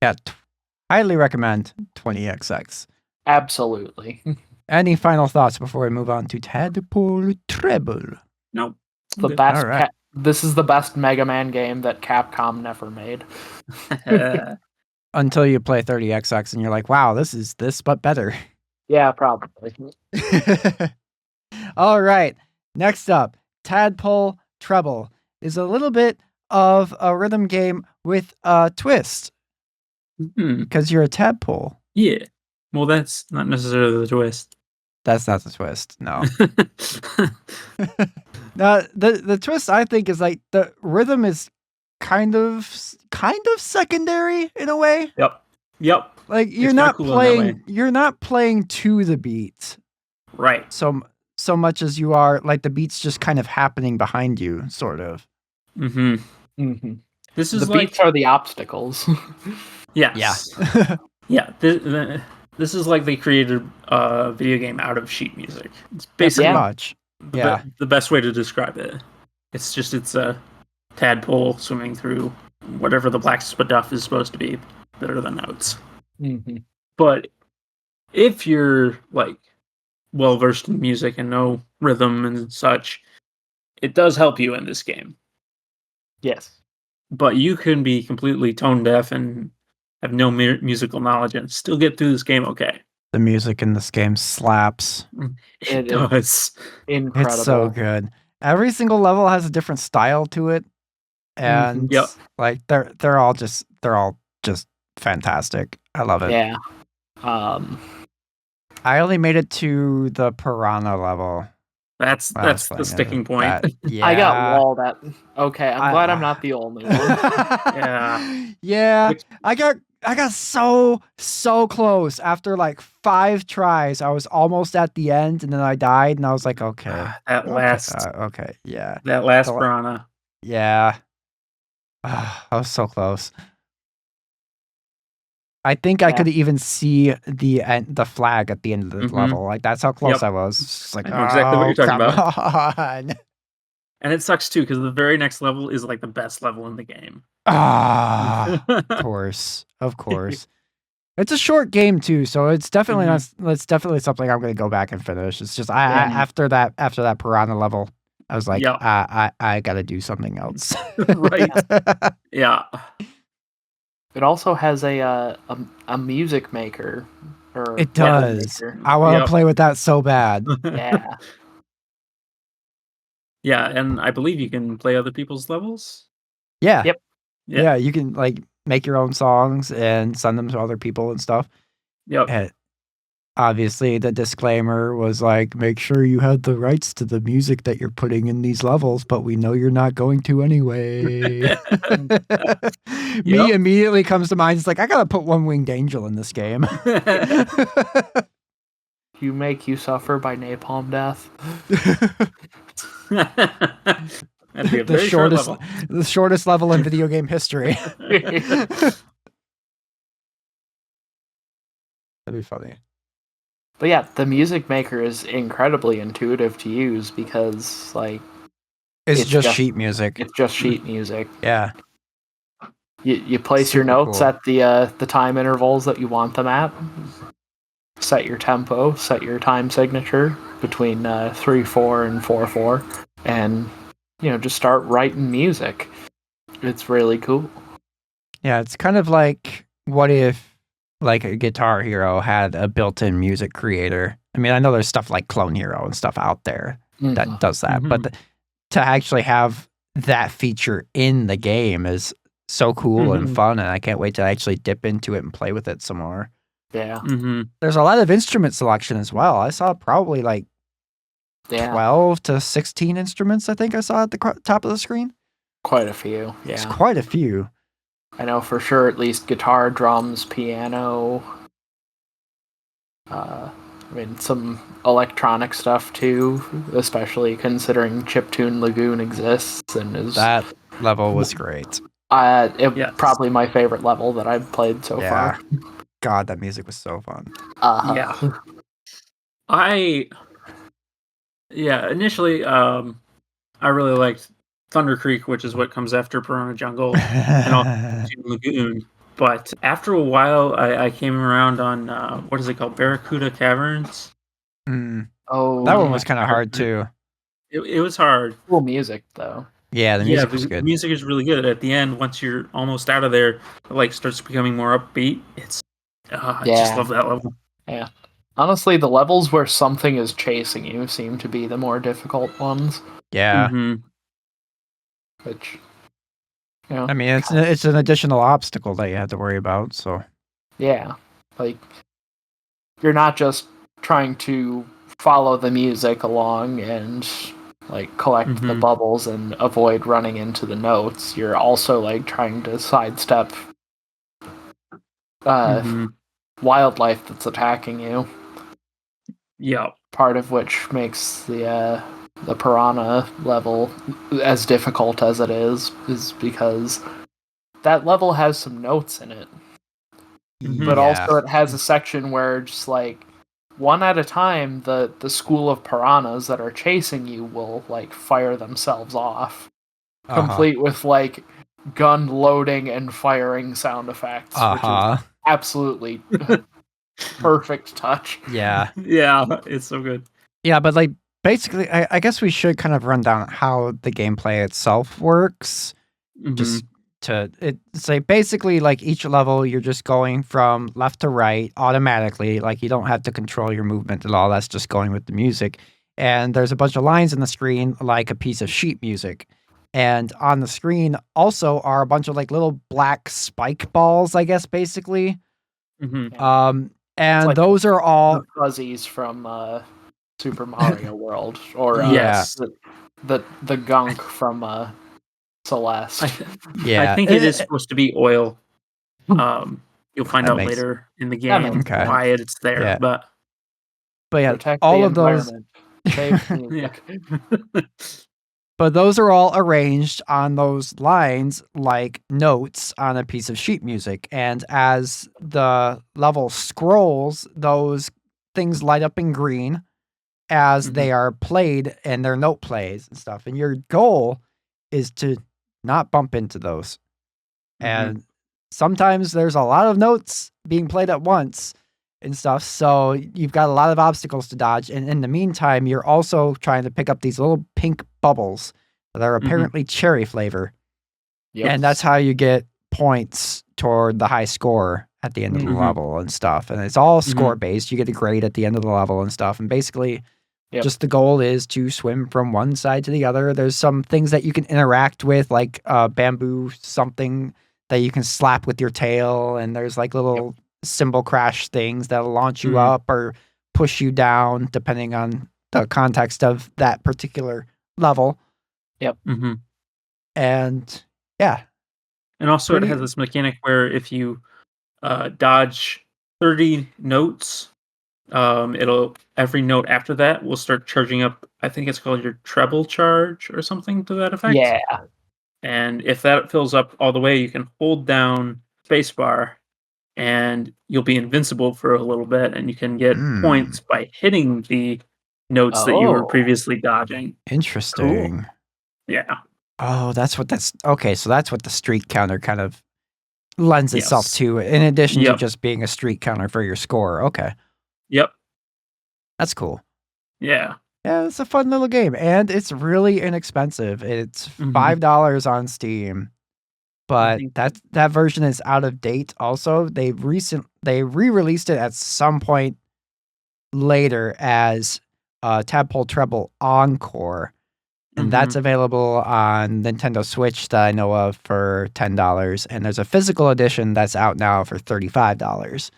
Yeah. Highly recommend 20XX. Absolutely. Any final thoughts before we move on to Tadpole Treble? Nope. The best. This is the best Mega Man game that Capcom never made. Until you play 30XX and you're like, wow, this is this but better. Yeah, probably. All right. Next up, Tadpole Treble is a little bit of a rhythm game with a twist. Because you're a tadpole. Yeah. Well, that's not necessarily the twist. That's not the twist, no. Now, the twist, I think, is like the rhythm is kind of secondary in a way. Yep. Like you're not playing to the beat. Right. So much as you are like the beat's just kind of happening behind you, sort of. Mm-hmm. This is the beats are the obstacles. Yes. Yeah. This is like they created a video game out of sheet music. It's basically much. The best way to describe it. It's a tadpole swimming through whatever the black stuff is supposed to be. Better than notes. Mm-hmm. But if you're like well versed in music and know rhythm and such, it does help you in this game. Yes. But you can be completely tone deaf and have no musical knowledge and still get through this game okay. The music in this game slaps. It does. Incredible. It's so good. Every single level has a different style to it. And like they're all just fantastic. I love it. Yeah. I only made it to the piranha level. That's the sticking point. I got walled at. Okay, I'm glad I'm not the only one. Yeah. I got so close after like 5 tries. I was almost at the end, and then I died, and I was like, okay. That last piranha. Yeah. I was so close. I think I could even see the flag at the end of the level. Like that's how close I was. Just like, I know exactly what you're talking about. And it sucks too because the very next level is like the best level in the game. Of course. It's a short game too, so it's definitely it's definitely something I'm going to go back and finish. It's just after that piranha level, I was like, I got to do something else. Right. Yeah. It also has a music maker. It does. I want to play with that so bad. Yeah. Yeah, and I believe you can play other people's levels. Yeah. Yep. Yeah, you can like make your own songs and send them to other people and stuff. Yep. And obviously, the disclaimer was like, make sure you have the rights to the music that you're putting in these levels, but we know you're not going to anyway. Me immediately comes to mind. It's like, I gotta put One Winged Angel in this game. You make you suffer by napalm death. The shortest level in video game history. That'd be funny. But yeah, the music maker is incredibly intuitive to use because like it's just sheet music. It's just sheet music. Yeah. You place your notes at the time intervals that you want them at. set your tempo, set your time signature between 3/4 and 4/4, and just start writing music. It's really cool. Yeah, it's kind of like, what if like a Guitar Hero had a built-in music creator? I mean, I know there's stuff like Clone Hero and stuff out there that does that, but to actually have that feature in the game is so cool and fun, and I can't wait to actually dip into it and play with it some more. Yeah. There's a lot of instrument selection as well. I saw probably like 12 to 16 instruments, I think I saw at the top of the screen. Quite a few, yeah. It's quite a few. I know for sure at least guitar, drums, piano, some electronic stuff too, especially considering Chiptune Lagoon exists and is... That level was great. Probably my favorite level that I've played so far. God, that music was so fun. Yeah. Initially, I really liked Thunder Creek, which is what comes after Piranha Jungle, and also Lagoon. But after a while, I came around on, what is it called? Barracuda Caverns? Oh, that one was kind of hard too. It was hard. Cool music, though. Yeah, the music was good. The music is really good. At the end, once you're almost out of there, it starts becoming more upbeat. I just love that level. Yeah. Honestly, the levels where something is chasing you seem to be the more difficult ones. Yeah. Which, I mean, it's an additional obstacle that you have to worry about, so... Yeah. Like, you're not just trying to follow the music along and collect the bubbles and avoid running into the notes. You're also trying to sidestep wildlife that's attacking you. Yeah. Part of which makes the piranha level as difficult as it is because that level has some notes in it. But also it has a section where just one at a time, the school of piranhas that are chasing you will fire themselves off, complete with gun loading and firing sound effects, which is absolutely perfect touch. Yeah, it's so good. Yeah, but basically, I guess we should kind of run down how the gameplay itself works. Just to say, basically, each level, you're just going from left to right automatically. You don't have to control your movement at all. That's just going with the music. And there's a bunch of lines in the screen, like a piece of sheet music. And on the screen also are a bunch of little black spike balls, I guess, basically. And those are all fuzzies from Super Mario World, or the gunk from Celeste. I think it is supposed to be oil. You'll find out later in the game why it's there. Yeah. But yeah, protect all the of those. But those are all arranged on those lines like notes on a piece of sheet music. And as the level scrolls, those things light up in green as they are played and their note plays and stuff. And your goal is to not bump into those. And sometimes there's a lot of notes being played at once and stuff. So you've got a lot of obstacles to dodge. And in the meantime, you're also trying to pick up these little pink bubbles that are apparently cherry flavor. Yep. And that's how you get points toward the high score at the end of the level and stuff. And it's all score based. You get a grade at the end of the level and stuff. And basically just the goal is to swim from one side to the other. There's some things that you can interact with, like bamboo something that you can slap with your tail. And there's little cymbal crash things that'll launch you up or push you down depending on the context of that particular level. And and also it has this mechanic where if you dodge 30 notes, every note after that will start charging up. I think it's called your treble charge or something to that effect. Yeah. And if that fills up all the way, you can hold down spacebar and you'll be invincible for a little bit, and you can get points by hitting the notes that you were previously dodging. Interesting. Cool. Yeah. Oh, okay. So that's what the streak counter kind of lends itself to, in addition to just being a streak counter for your score. Okay. Yep. That's cool. Yeah. Yeah, it's a fun little game, and it's really inexpensive. It's Mhm. $5 on Steam, but think- that version is out of date. Also, they re-released it at some point later as Tadpole Treble Encore, and that's available on Nintendo Switch that I know of for $10, and there's a physical edition that's out now for $35.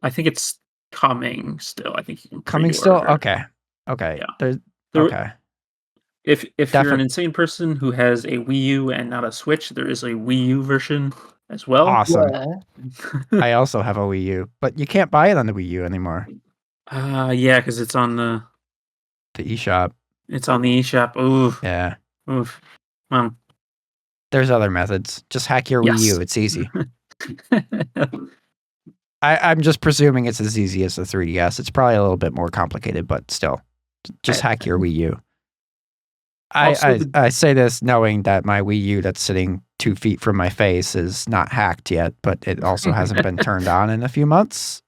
I think it's coming still. I think you can Coming still? pre-order. Okay. Yeah. There's There- okay. If you're an Defi- insane person who has a Wii U and not a Switch, there is a Wii U version as well. Awesome. Yeah. I also have a Wii U, but you can't buy it on the Wii U anymore. Yeah, because it's on the eShop. eShop. Ooh, Yeah. oof. Well, There's other methods. Just hack your Yes. Wii U. It's easy. I'm just presuming it's as easy as the 3DS. It's probably a little bit more complicated, but still, just hack your Wii U. I say this knowing that my Wii U that's sitting 2 feet from my face is not hacked yet, but it also hasn't been turned on in a few months.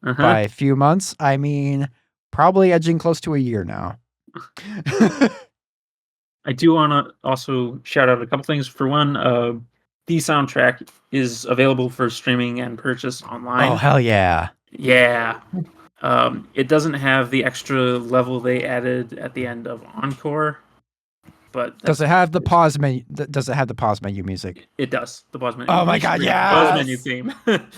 uh-huh. By a few months, I mean probably edging close to a year now. I do want to also shout out a couple things. For one, the soundtrack is available for streaming and purchase online. Oh, hell yeah. Yeah. It doesn't have the extra level they added at the end of Encore, but Does it have the pause menu? Does it have the pause menu music? It does. The pause menu. Oh my God, Pause menu yes! theme.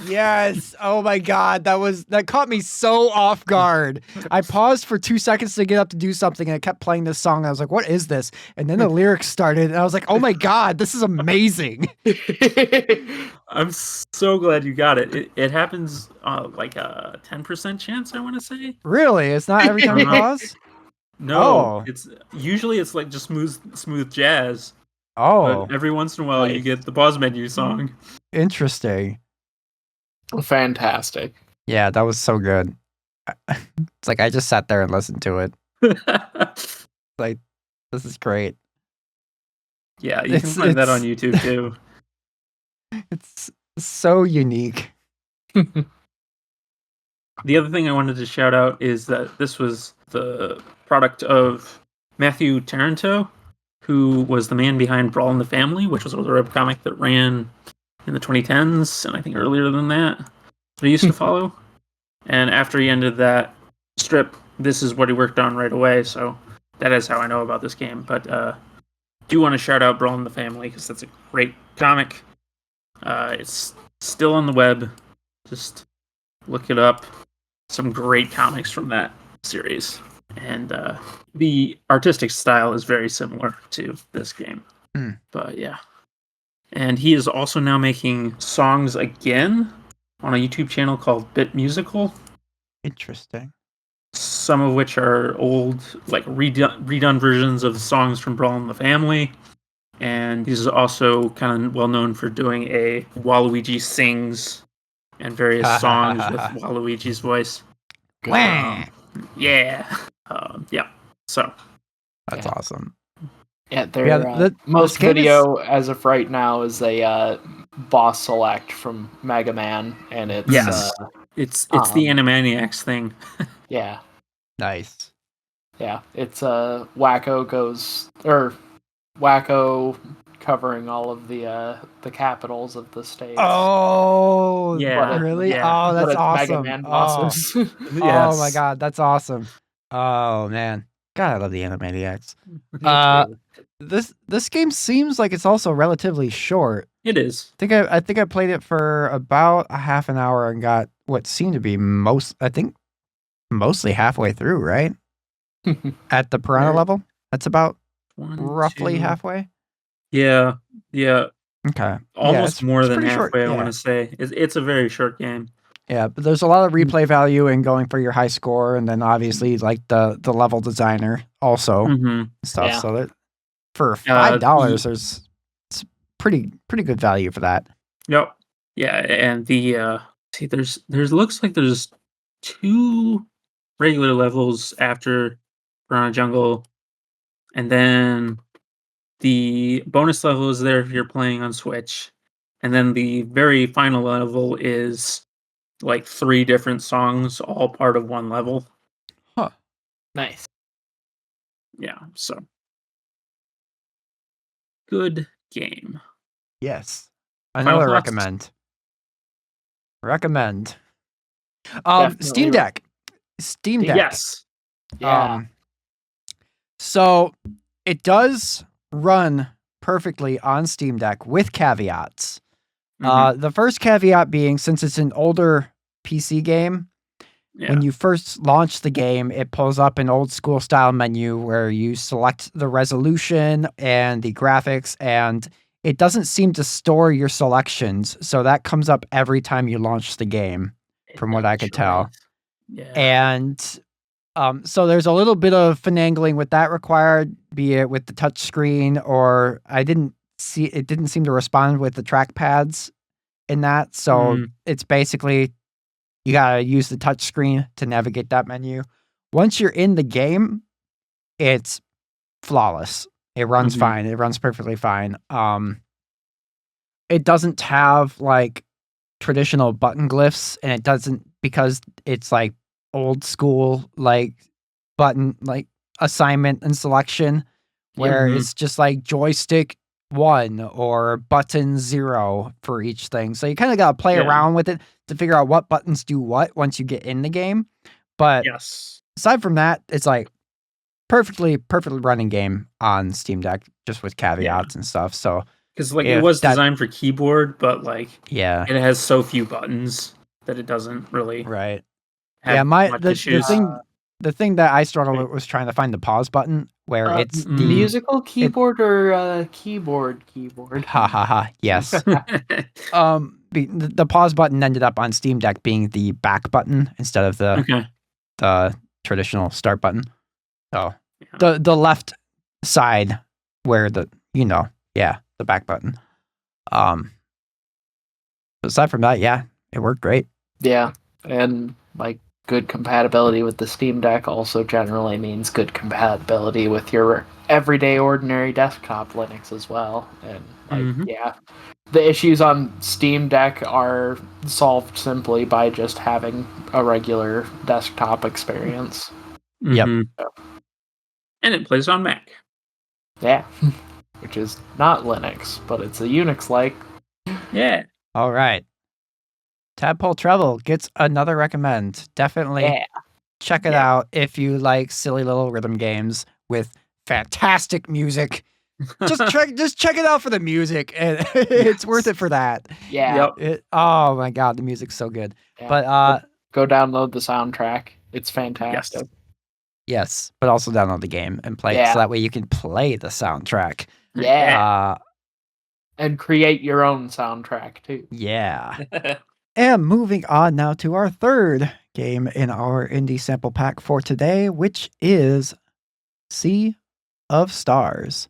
Yes. Oh my God. That caught me so off guard. I paused for 2 seconds to get up to do something and it kept playing this song. And I was like, what is this? And then the lyrics started and I was like, oh my God, this is amazing. I'm so glad you got it. It happens like a 10% chance, I want to say. Really? It's not every time you pause? No, Oh. it's usually like just smooth jazz. Oh, But every once in a while you Nice. get the pause menu song. interesting. Fantastic. Yeah, that was so good. It's like I just sat there and listened to it. Like, this is great. Yeah, you can find that on It's- YouTube too. It's so unique. The other thing I wanted to shout out is that this was the product of Matthew Taranto, who was the man behind Brawl in the Family, which was a webcomic that ran in the 2010s, and I think earlier than that I used to follow. And after he ended that strip, this is what he worked on right away, so that is how I know about this game. But do want to shout out Brawl in the Family, because that's a great comic. It's still on the web. Just look it up. Some great comics from that series. And the artistic style is very similar to this game. Mm. But yeah. And he is also now making songs again on a YouTube channel called Bit Musical. Interesting. Some of which are old, like redone versions of songs from Brawl in the Family. And he's also kind of well known for doing a Waluigi Sings and various songs with Waluigi's voice. Wah! Yeah. Yeah. So. That's Yeah. awesome. Yeah, their Yeah, most this game video as of right now is a boss select from Mega Man, and it's Yes. It's the Animaniacs thing. yeah, Nice. yeah, it's Wacko covering all of the capitals of the states. Oh, Yeah, really? yeah. Oh, But that's it's awesome. Mega Man Oh. bosses. Oh my God, that's awesome. Oh man, God, I love the Animaniacs. This game seems like it's also relatively short. It is. I think I played it for about a half an hour and got what seemed to be mostly halfway through, right? At the piranha Right. level, that's about One, roughly two- halfway. Yeah. Okay, Almost more it's than pretty halfway, short, I yeah. want to say. It's a very short game. Yeah, but there's a lot of replay value in going for your high score, and then obviously like the level designer also Mm-hmm. stuff. Yeah. So that for $5, it's pretty good value for that. Yep. Yeah, and the there's looks like there's 2 regular levels after Piranha Jungle, and then the bonus level is there if you're playing on Switch, and then the very final level is like 3 different songs, all part of one level. Nice. Yeah, so good game. Yes. Final Another thoughts? Recommend. Definitely Steam Deck. Steam Deck. Yes. Yeah. So it does run perfectly on Steam Deck with caveats. Mhm. The first caveat being, since it's an older PC game, Yeah. when you first launch the game, it pulls up an old school style menu where you select the resolution and the graphics, and it doesn't seem to store your selections. So that comes up every time you launch the game, from what I could tell. Yeah. And so there's a little bit of finagling with that required, be it with the touch screen, or it didn't seem to respond with the trackpads in that. So it's basically, you gotta use the touch screen to navigate that menu. Once you're in the game, it's flawless. It runs fine. It runs perfectly fine. It doesn't have like traditional button glyphs, and it doesn't, because it's like old school like button like assignment and selection, where it's just like joystick 1 or button 0 for each thing. So you kind of got to play around with it to figure out what buttons do what once you get in the game. But aside from that, it's like perfectly running game on Steam Deck, just with caveats and stuff. So because like it was designed for keyboard, but like it has so few buttons that it doesn't really have much issues. The thing that I struggled with was trying to find the pause button, where it's the musical keyboard or keyboard. Ha ha ha. Yes. The pause button ended up on Steam Deck being the back button instead of the traditional start button. So the left side where the back button. Aside from that, it worked great. Yeah, and like good compatibility with the Steam Deck also generally means good compatibility with your everyday ordinary desktop Linux as well. And like the issues on Steam Deck are solved simply by just having a regular desktop experience. Yep. And it plays on Mac. Yeah. Which is not Linux, but it's a Unix-like. Yeah. All right. Tadpole Treble gets another recommend. Definitely check it out if you like silly little rhythm games with fantastic music. Just check it out for the music, and it's worth it for that. Yeah. Oh my god, the music's so good. Yeah. But go download the soundtrack. It's fantastic. Yes, but also download the game and play it so that way you can play the soundtrack. Yeah. And create your own soundtrack too. Yeah. And moving on now to our third game in our indie sample pack for today, which is Sea of Stars.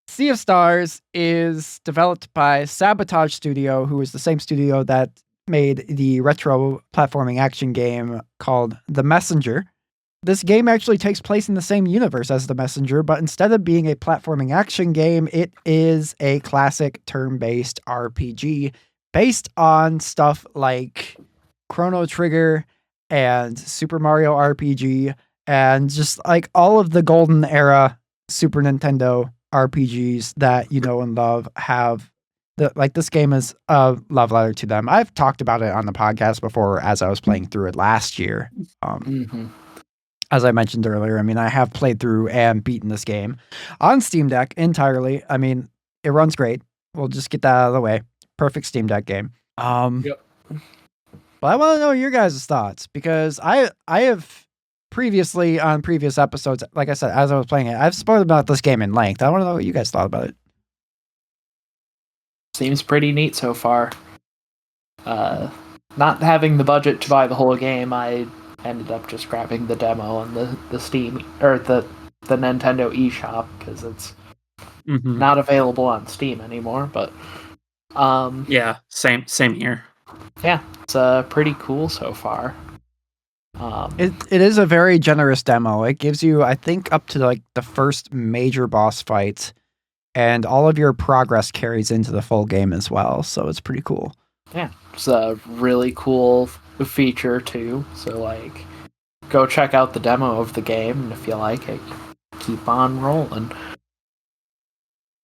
Sea of Stars is developed by Sabotage Studio, who is the same studio that made the retro platforming action game called The Messenger. This game actually takes place in the same universe as The Messenger, but instead of being a platforming action game, it is a classic turn-based RPG based on stuff like Chrono Trigger and Super Mario RPG and just like all of the golden era Super Nintendo RPGs that you know and love have this game is a love letter to them. I've talked about it on the podcast before as I was playing through it last year. As I mentioned earlier, I mean, I have played through and beaten this game on Steam Deck entirely. I mean, it runs great. We'll just get that out of the way. Perfect Steam Deck game. But I want to know your guys' thoughts, because I have previously on previous episodes, like I said, as I was playing it, I've spoiled about this game in length. I want to know what you guys thought about it. Seems pretty neat so far. Not having the budget to buy the whole game, I ended up just grabbing the demo on the Steam or the Nintendo eShop because it's not available on Steam anymore. But same here. Yeah, it's pretty cool so far. It is a very generous demo. It gives you, I think, up to like the first major boss fight, and all of your progress carries into the full game as well. So it's pretty cool. Yeah, it's really cool feature too. So like, go check out the demo of the game, and if you like it, keep on rolling.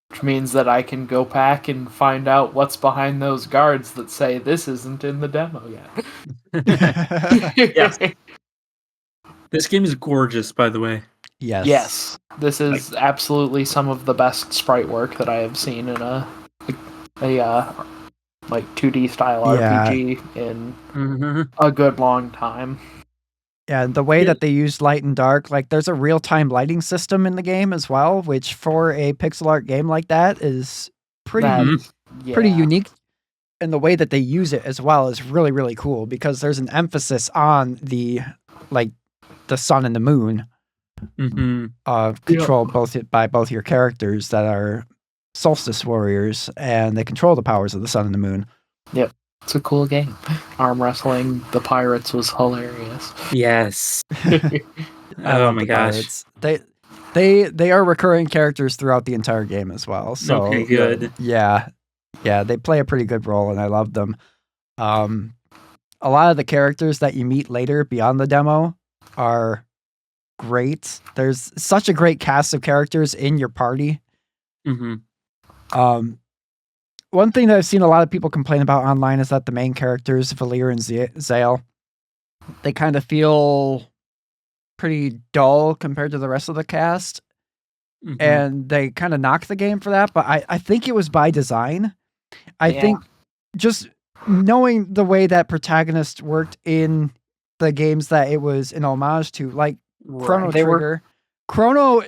Which means that I can go back and find out what's behind those guards that say this isn't in the demo yet. Yes. This game is gorgeous, by the way. Yes, this is absolutely some of the best sprite work that I have seen in a like 2D style RPG in a good long time. Yeah, the way that they use light and dark, like there's a real-time lighting system in the game as well, which for a pixel art game like that is pretty unique. And the way that they use it as well is really, really cool because there's an emphasis on the sun and the moon controlled by both your characters that are solstice warriors, and they control the powers of the sun and the moon. Yep. It's a cool game. Arm wrestling the pirates was hilarious. Yes. Oh my gosh. They are recurring characters throughout the entire game as well. So okay, good. Yeah, they play a pretty good role, and I love them. A lot of the characters that you meet later beyond the demo are great. There's such a great cast of characters in your party. One thing that I've seen a lot of people complain about online is that the main characters, Valir and Zale, they kind of feel pretty dull compared to the rest of the cast. And they kind of knock the game for that, but I think it was by design. I think just knowing the way that protagonists worked in the games that it was an homage to, like Chrono Trigger. Chrono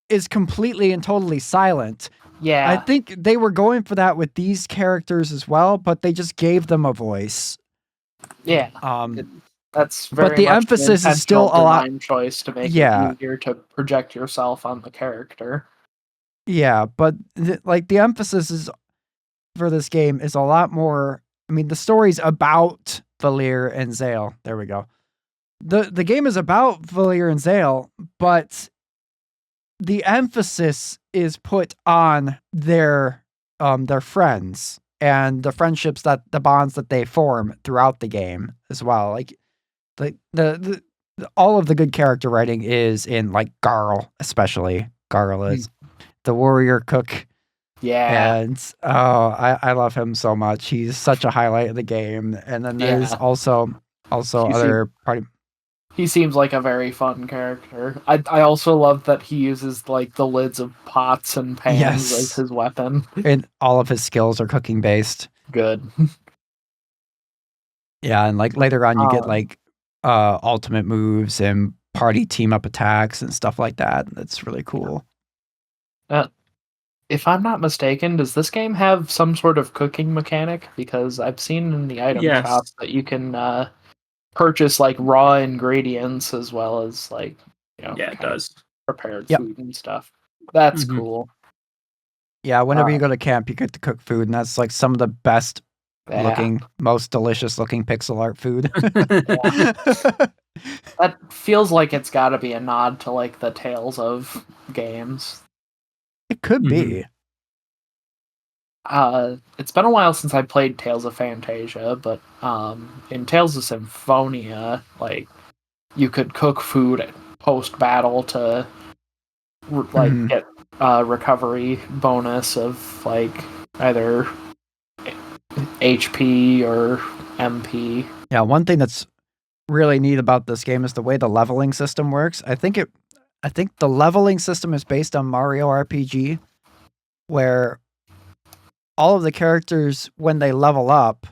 is completely and totally silent. Yeah. I think they were going for that with these characters as well, but they just gave them a voice. Yeah. That's very but the much emphasis an is still a lot choice to make it easier to project yourself on the character. Yeah, but the emphasis is for this game is a lot more. I mean, the story's about Valir and Zale. There we go. The game is about Valir and Zale, but the emphasis is put on their friends and the friendships, that the bonds that they form throughout the game as well. Like the all of the good character writing is in like Garl, especially. Garl is the warrior cook. Yeah. And I love him so much. He's such a highlight of the game. And then there's also other party. He seems like a very fun character. I also love that he uses like the lids of pots and pans as his weapon. And all of his skills are cooking based. Good. Yeah, and like later on you get like ultimate moves and party team up attacks and stuff like that. That's really cool. If I'm not mistaken, does this game have some sort of cooking mechanic? Because I've seen in the item shop that you can purchase like raw ingredients as well as like it does prepared food and stuff. That's cool. Yeah, whenever you go to camp, you get to cook food, and that's like some of the best looking, most delicious looking pixel art food. That feels like it's got to be a nod to like the Tales of games. It could be. It's been a while since I played Tales of Fantasia, but in Tales of Symphonia, like you could cook food post battle to get a recovery bonus of like either HP or MP. Yeah, one thing that's really neat about this game is the way the leveling system works. I think the leveling system is based on Mario RPG, where all of the characters, when they level up,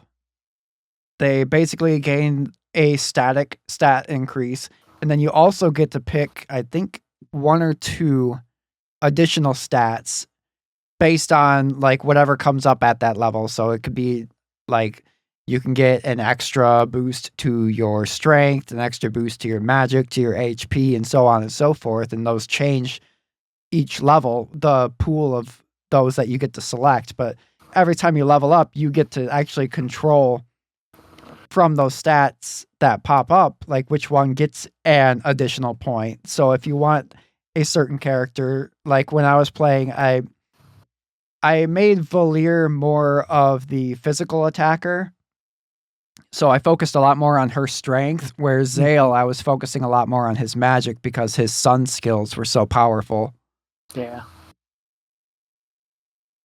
they basically gain a static stat increase. And then you also get to pick, I think, 1 or 2 additional stats based on like whatever comes up at that level. So it could be like you can get an extra boost to your strength, an extra boost to your magic, to your HP, and so on and so forth. And those change each level, the pool of those that you get to select. But every time you level up, you get to actually control from those stats that pop up, like which one gets an additional point. So if you want a certain character, like when I was playing, I made Valir more of the physical attacker. So I focused a lot more on her strength, whereas Zale, I was focusing a lot more on his magic because his sun skills were so powerful. Yeah.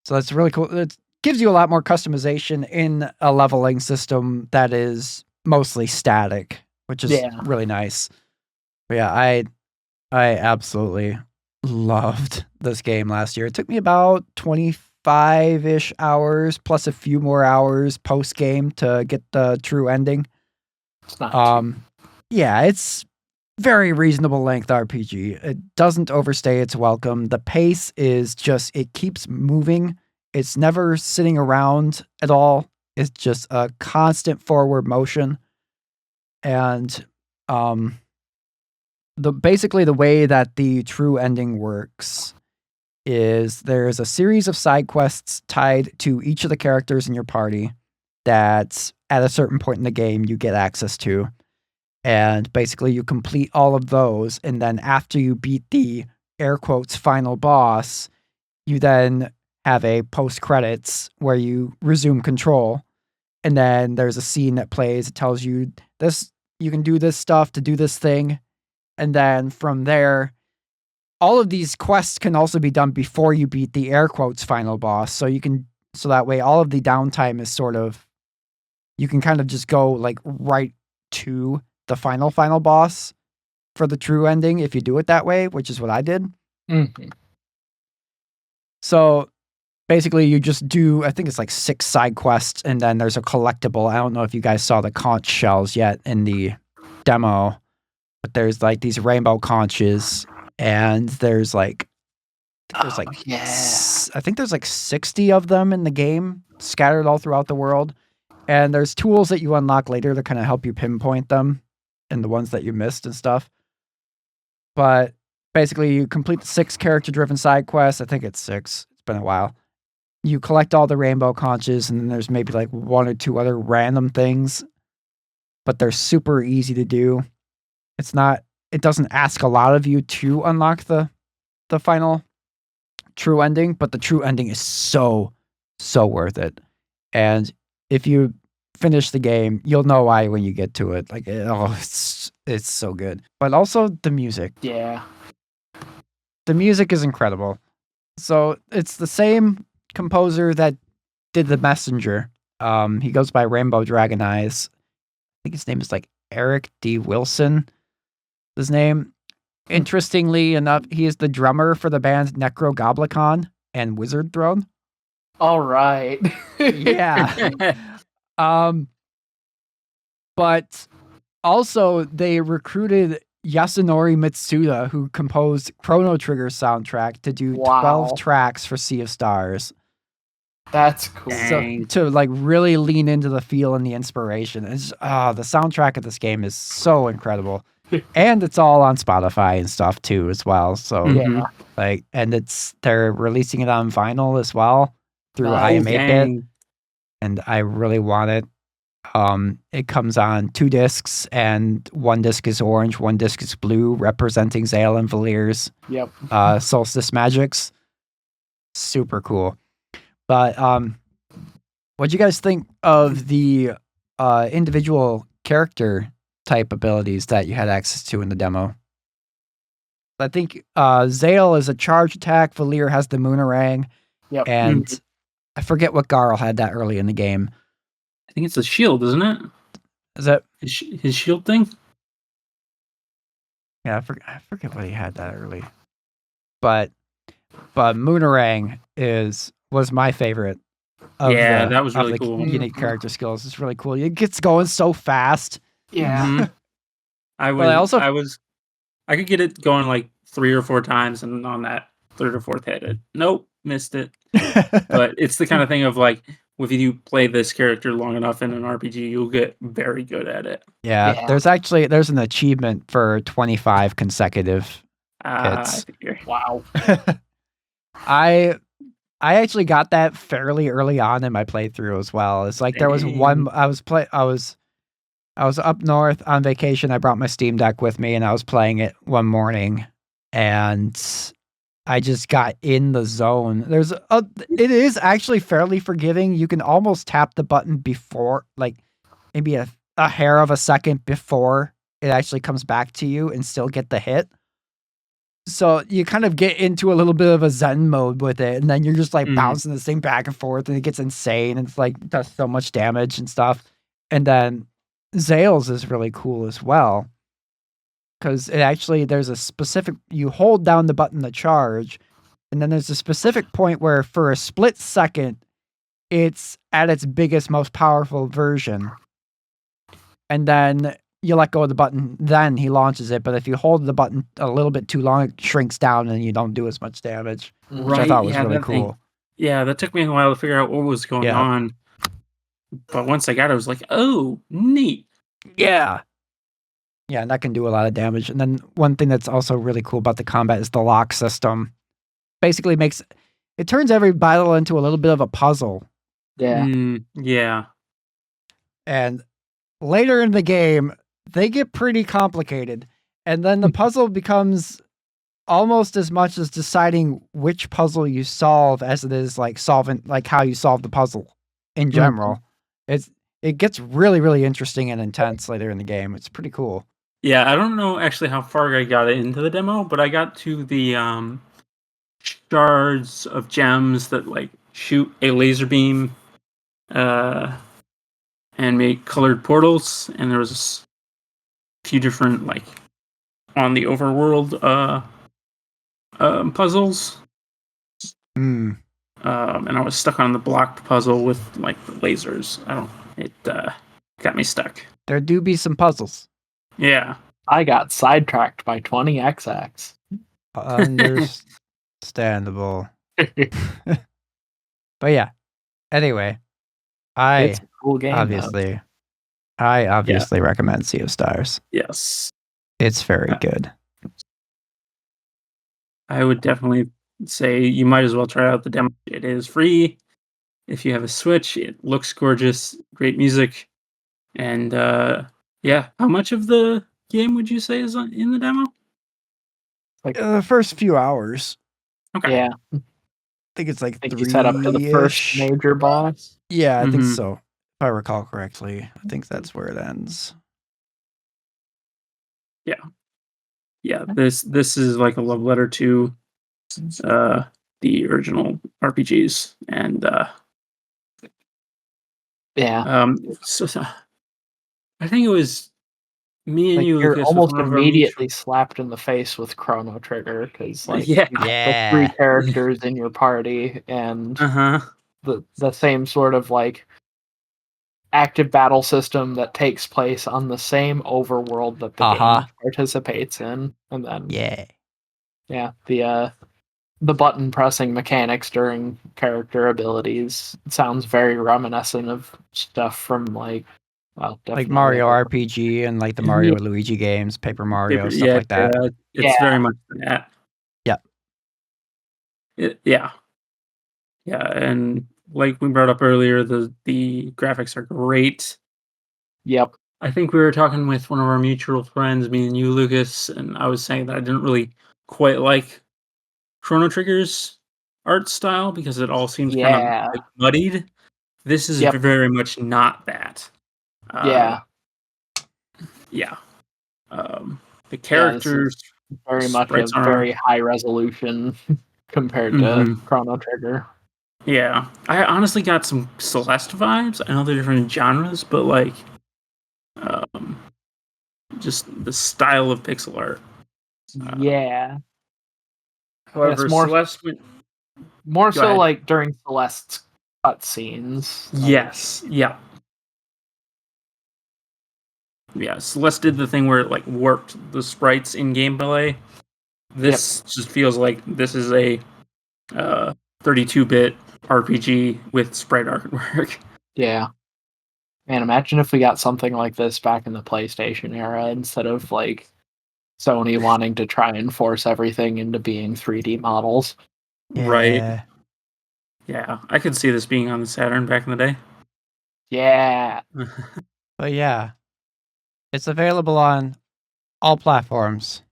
So that's really cool. It gives you a lot more customization in a leveling system that is mostly static, which is really nice. But yeah, I absolutely loved this game last year. It took me about 25-ish hours plus a few more hours post game to get the true ending. It's not yeah, it's very reasonable length RPG. It doesn't overstay its welcome. The pace is just, it keeps moving. It's never sitting around at all. It's just a constant forward motion. And basically the way that the true ending works is there's a series of side quests tied to each of the characters in your party that at a certain point in the game you get access to. And basically you complete all of those, and then after you beat the air quotes final boss, you then have a post credits where you resume control. And then there's a scene that plays. It tells you this, you can do this stuff to do this thing. And then from there, all of these quests can also be done before you beat the air quotes final boss. So that way all of the downtime is sort of, you can kind of just go like right to the final boss for the true ending if you do it that way, which is what I did. Mm-hmm. So basically you just do, I think it's like 6 side quests, and then there's a collectible. I don't know if you guys saw the conch shells yet in the demo, but there's like these rainbow conches, and there's like I think there's like 60 of them in the game scattered all throughout the world. And there's tools that you unlock later that kind of help you pinpoint them and the ones that you missed and stuff. But basically you complete the 6 character-driven side quests. I think it's 6. It's been a while. You collect all the rainbow conches, and then there's maybe like 1 or 2 other random things. But they're super easy to do. It doesn't ask a lot of you to unlock the final true ending, but the true ending is so worth it. And if you finish the game, you'll know why when you get to it. Like, it's so good. But also the music. Yeah. The music is incredible. So it's the same composer that did The Messenger. He goes by Rainbow Dragon Eyes. I think his name is like Eric D. Wilson. His name. Interestingly enough, he is the drummer for the bands Necrogoblicon and Wizard Throne. All right. Yeah. But also they recruited Yasunori Mitsuda, who composed Chrono Trigger soundtrack, to do 12 tracks for Sea of Stars. That's cool. So, to like really lean into the feel and the inspiration. It's the soundtrack of this game is so incredible. And it's all on Spotify and stuff too as well. So they're releasing it on vinyl as well through IM8bit. And I really want it. It comes on 2 discs, and 1 disc is orange, 1 disc is blue, representing Zale and Valir's Solstice magics. Super cool. But what do you guys think of the individual character type abilities that you had access to in the demo? I think Zale is a charge attack, Valir has the Moonerang, and I forget what Garl had that early in the game. I think it's a shield, isn't it? Is that his shield thing? Yeah, I forget what he had that early. But Moonerang was my favorite. That was really cool. Unique character skills. It's really cool. It gets going so fast. Yeah. Mm-hmm. I could get it going like 3 or 4 times, and on that 3rd or 4th hit, nope, missed it. But it's the kind of thing of like, if you play this character long enough in an RPG, you'll get very good at it. Yeah. There's an achievement for 25 consecutive hits. Wow. I actually got that fairly early on in my playthrough as well. It's like there was one I was up north on vacation. I brought my Steam Deck with me, and I was playing it one morning, and I just got in the zone. It is actually fairly forgiving. You can almost tap the button before, like maybe a hair of a second before it actually comes back to you and still get the hit. So you kind of get into a little bit of a zen mode with it, and then you're just like bouncing this thing back and forth, and it gets insane. And it's like does so much damage and stuff. And then Zales is really cool as well, because it actually there's a specific you hold down the button to charge, and then there's a specific point where for a split second it's at its biggest, most powerful version, and then you let go of the button, then he launches it. But if you hold the button a little bit too long, it shrinks down and you don't do as much damage, which I thought was really cool. Yeah, that took me a while to figure out what was going on. But once I got it, I was like, oh, neat. Yeah. Yeah, and that can do a lot of damage. And then one thing that's also really cool about the combat is the lock system. Basically it turns every battle into a little bit of a puzzle. Yeah. Yeah. And later in the game, they get pretty complicated. And then the puzzle becomes almost as much as deciding which puzzle you solve as it is like solving like how you solve the puzzle in general. It gets really, really interesting and intense later in the game. It's pretty cool. Yeah, I don't know actually how far I got into the demo, but I got to the shards of gems that like shoot a laser beam and make colored portals, and there was a few different like on the overworld puzzles. And I was stuck on the blocked puzzle with like the lasers. It got me stuck. There do be some puzzles. Yeah. I got sidetracked by 20XX. Understandable. But yeah. Anyway, It's a cool game. I obviously recommend Sea of Stars. Yes. It's very good. I would definitely say you might as well try out the demo. It is free. If you have a Switch, it looks gorgeous, great music. And yeah, how much of the game would you say is in the demo? Like the first few hours. Okay. Yeah. I think it's like you set up to the first major boss. Yeah, I think so. If I recall correctly, I think that's where it ends. Yeah. Yeah, this is like a love letter to the original RPGs, and so I think it was me and like you. You're Lucas, almost immediately slapped in the face with Chrono Trigger because like yeah, you got the 3 characters in your party and the same sort of like active battle system that takes place on the same overworld that the game participates in, and then the button pressing mechanics during character abilities sounds very reminiscent of stuff from like Mario RPG and like the Mario and Luigi games, Paper Mario, stuff like that. It's very much that. Yeah. Yeah, and like we brought up earlier, the graphics are great. Yep. I think we were talking with one of our mutual friends, me and you, Lucas, and I was saying that I didn't really quite like Chrono Trigger's art style because it all seems kind of like muddied. This is very much not that. The characters very much a very high resolution compared to Chrono Trigger. Yeah, I honestly got some Celeste vibes. I know they're different genres, but like, just the style of pixel art. However, Celeste more so like during Celeste's cutscenes. Yes. Yeah. Yeah, Celeste did the thing where it like warped the sprites in gameplay. This just feels like this is a 32-bit RPG with sprite artwork. Yeah. Man, imagine if we got something like this back in the PlayStation era instead of like Sony wanting to try and force everything into being 3D models. Right. Yeah, I could see this being on the Saturn back in the day. Yeah. But yeah, it's available on all platforms.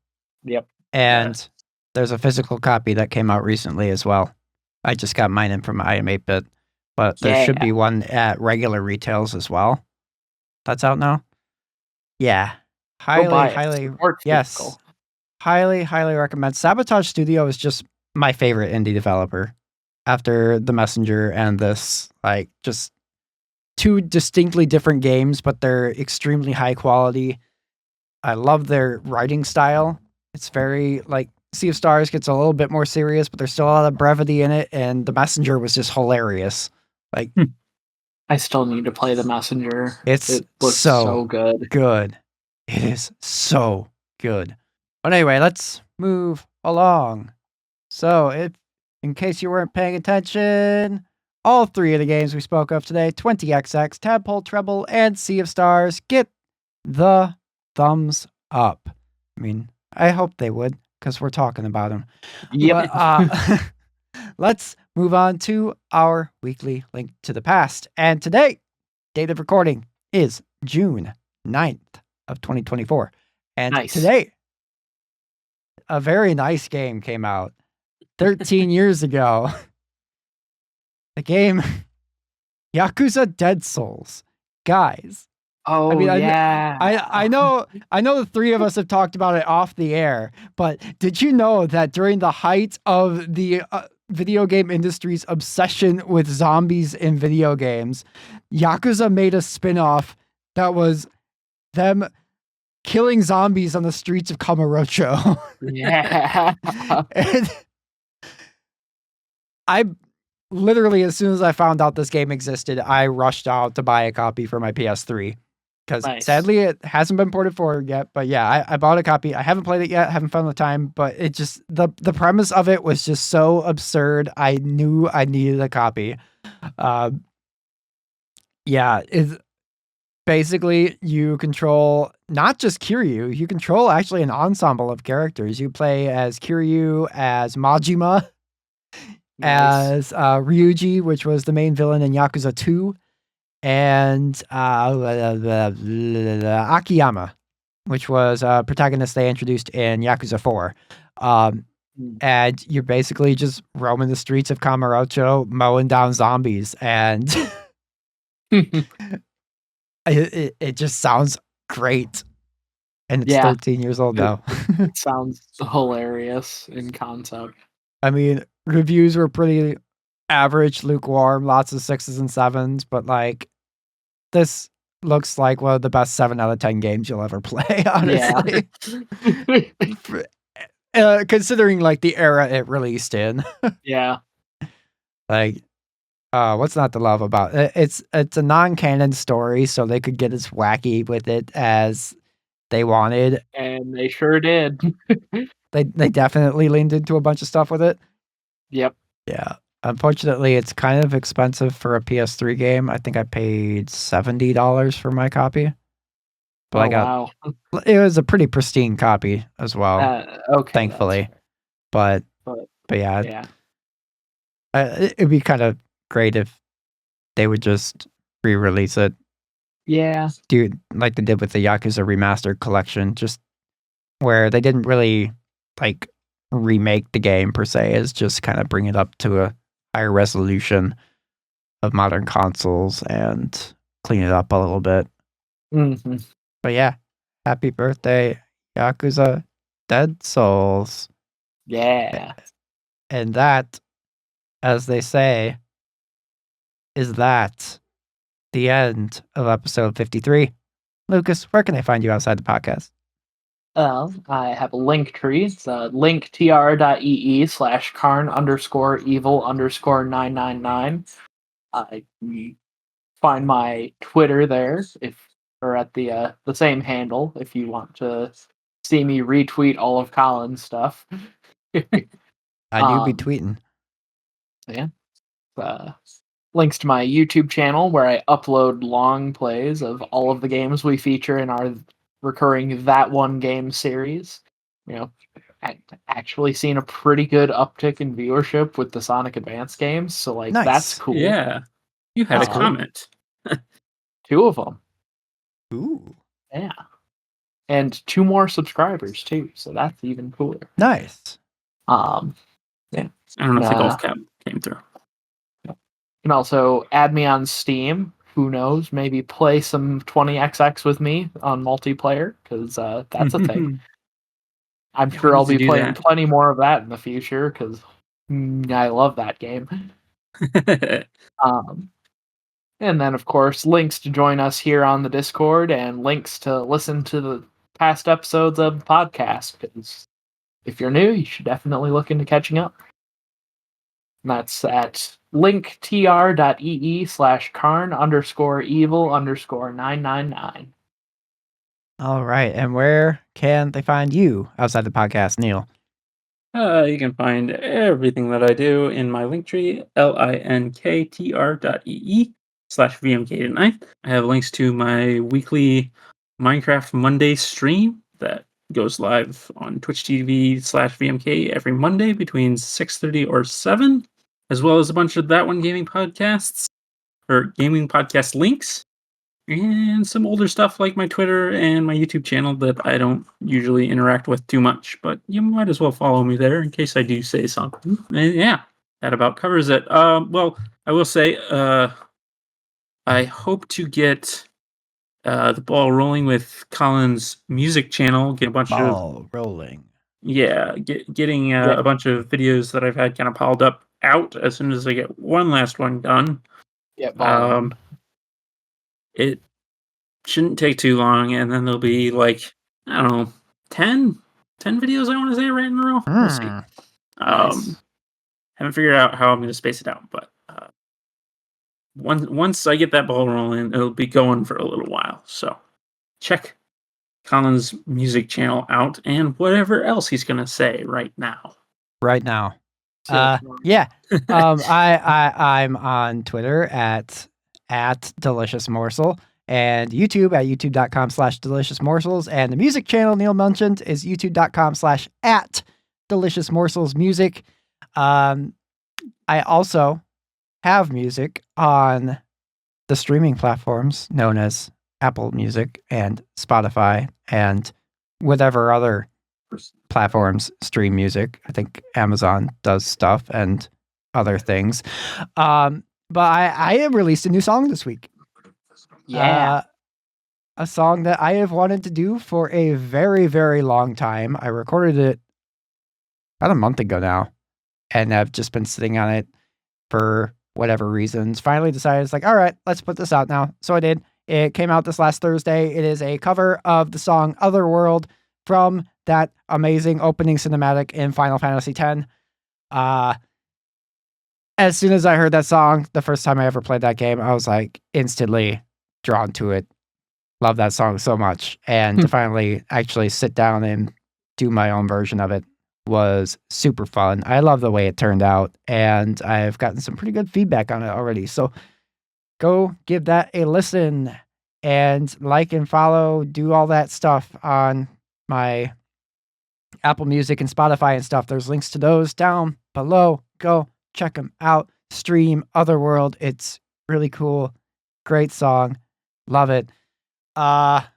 Yep. And there's a physical copy that came out recently as well. I just got mine in from iam8bit, but there should be one at regular retails as well. That's out now. Yeah. Go buy Highly, it. Support yes. Vehicle. Highly recommend. Sabotage Studio is just my favorite indie developer after The Messenger and this. Like, just two distinctly different games, but they're extremely high quality. I love their writing style. It's very, like, Sea of Stars gets a little bit more serious, but there's still a lot of brevity in it, and The Messenger was just hilarious. Like, I still need to play The Messenger. it's It looks so good. good. It is so good. But anyway, let's move along. So, in case you weren't paying attention, all three of the games we spoke of today, 20XX, Tadpole Treble, and Sea of Stars, get the thumbs up. I mean, I hope they would, because we're talking about them. Yep. But, let's move on to our weekly link to the past. And today, date of recording is June 9th of 2024. And Nice. today, a very nice game came out 13 years ago. The game Yakuza Dead Souls. Guys, Oh, I mean, yeah. I know the three of us have talked about it off the air, but did you know that during the height of the video game industry's obsession with zombies in video games, Yakuza made a spin-off that was them killing zombies on the streets of Kamurocho. Yeah. And I literally, as soon as I found out this game existed, I rushed out to buy a copy for my PS3. Because Nice. sadly, it hasn't been ported forward yet. But yeah, I bought a copy. I haven't played it yet. Haven't found the time. But it just, the premise of it was just so absurd. I knew I needed a copy. Yeah, it's basically you control not just Kiryu, you control actually an ensemble of characters. You play as Kiryu, as Majima, Nice. as Ryuji, which was the main villain in Yakuza 2, and Akiyama, which was a protagonist they introduced in Yakuza 4. And you're basically just roaming the streets of Kamurocho, mowing down zombies, and it just sounds great. And it's 13 years old now. It sounds hilarious in concept. I mean, reviews were pretty average, lukewarm, lots of 6s and 7s, but like, this looks like one of the best 7 out of 10 games you'll ever play, honestly. Considering like the era it released in. Yeah. Like, what's not to love about it? It's a non-canon story, so they could get as wacky with it as they wanted. And they sure did. They definitely leaned into a bunch of stuff with it. Yep. Yeah. Unfortunately, it's kind of expensive for a PS3 game. I think I paid $70 for my copy. But I got it was a pretty pristine copy as well. Okay. Thankfully. But yeah. It'd be kind of great if they would just re-release it. Yeah. Dude, like they did with the Yakuza Remastered Collection, just where they didn't really like remake the game per se, is just kind of bring it up to a higher resolution of modern consoles and clean it up a little bit. Mm-hmm. But yeah, happy birthday, Yakuza Dead Souls. Yeah. And that, as they say, is that the end of episode 53. Lucas, where can I find you outside the podcast? I have a link tree. It's linktr.ee/Karn_evil_999. You find my Twitter there, or at the same handle if you want to see me retweet all of Colin's stuff. I do be tweeting. Yeah. Links to my YouTube channel where I upload long plays of all of the games we feature in our recurring That One Game series. You know, actually seen a pretty good uptick in viewership with the Sonic Advance games, so like Nice. that's cool. Yeah, you had a comment. 2 of them. Ooh. Yeah. And 2 more subscribers too, so that's even cooler. Nice. Yeah. I don't know if the golf cap came through. You can also add me on Steam. who knows, maybe play some 20XX with me on multiplayer, because that's a thing. I'm Yeah, we sure need I'll to be do playing that. plenty more of that in the future, because I love that game. Um, and then, of course, links to join us here on the Discord and links to listen to the past episodes of the podcast, because if you're new, you should definitely look into catching up. And that's at linktr.ee/karn_evil_999. All right. And where can they find you outside the podcast, Neil? You can find everything that I do in my Linktree, linktr.ee/VMK9. I have links to my weekly Minecraft Monday stream that goes live on Twitch TV/VMK every Monday between 6:30 or 7, as well as a bunch of That One Gaming podcasts, or gaming podcast links, and some older stuff like my Twitter and my YouTube channel that I don't usually interact with too much, but you might as well follow me there in case I do say something. And yeah, that about covers it. Well, I will say, I hope to get the ball rolling with Colin's music channel, get a bunch of Ball rolling. getting a bunch of videos that I've had kind of piled up out as soon as I get one last one done. Get balling. It shouldn't take too long, and then there'll be like, I don't know, 10 videos I want to say right in a row. We'll see. Nice. Haven't figured out how I'm going to space it out, but once I get that ball rolling, it'll be going for a little while. So check Colin's music channel out and whatever else he's going to say right now. Right now. So, Yeah. I'm on Twitter at Delicious Morsel and YouTube at youtube.com/Delicious Morsels. And the music channel Neil mentioned is youtube.com/at Delicious Morsels Music. I also have music on the streaming platforms known as Apple Music and Spotify and whatever other platforms stream music. I think Amazon does stuff and other things. But I have released a new song this week. yeah. A song that I have wanted to do for a very, very long time. I recorded it about a month ago now, and I've just been sitting on it for whatever reasons. Finally decided, it's like, all right, let's put this out now. So I did. It came out this last Thursday. It is a cover of the song Otherworld from that amazing opening cinematic in Final Fantasy X. As soon as I heard that song, the first time I ever played that game, I was like instantly drawn to it. Love that song so much. And to finally actually sit down and do my own version of it was super fun. I love the way it turned out, and I've gotten some pretty good feedback on it already. So go give that a listen and like and follow, do all that stuff on my Apple Music and Spotify and stuff. There's links to those down below. Go check them out. Stream Otherworld. It's really cool. Great song. Love it. But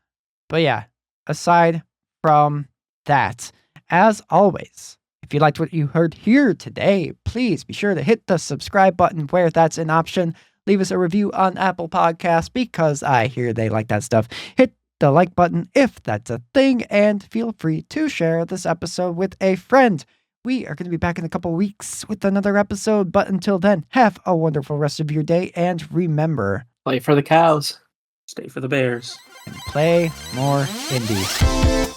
yeah, aside from that, as always, if you liked what you heard here today, please be sure to hit the subscribe button where that's an option. Leave us a review on Apple Podcasts because I hear they like that stuff. Hit the like button if that's a thing, and feel free to share this episode with a friend. We are going to be back in a couple weeks with another episode, but until then, have a wonderful rest of your day, and remember, Play for the cows. Stay for the Bears. and play more indies.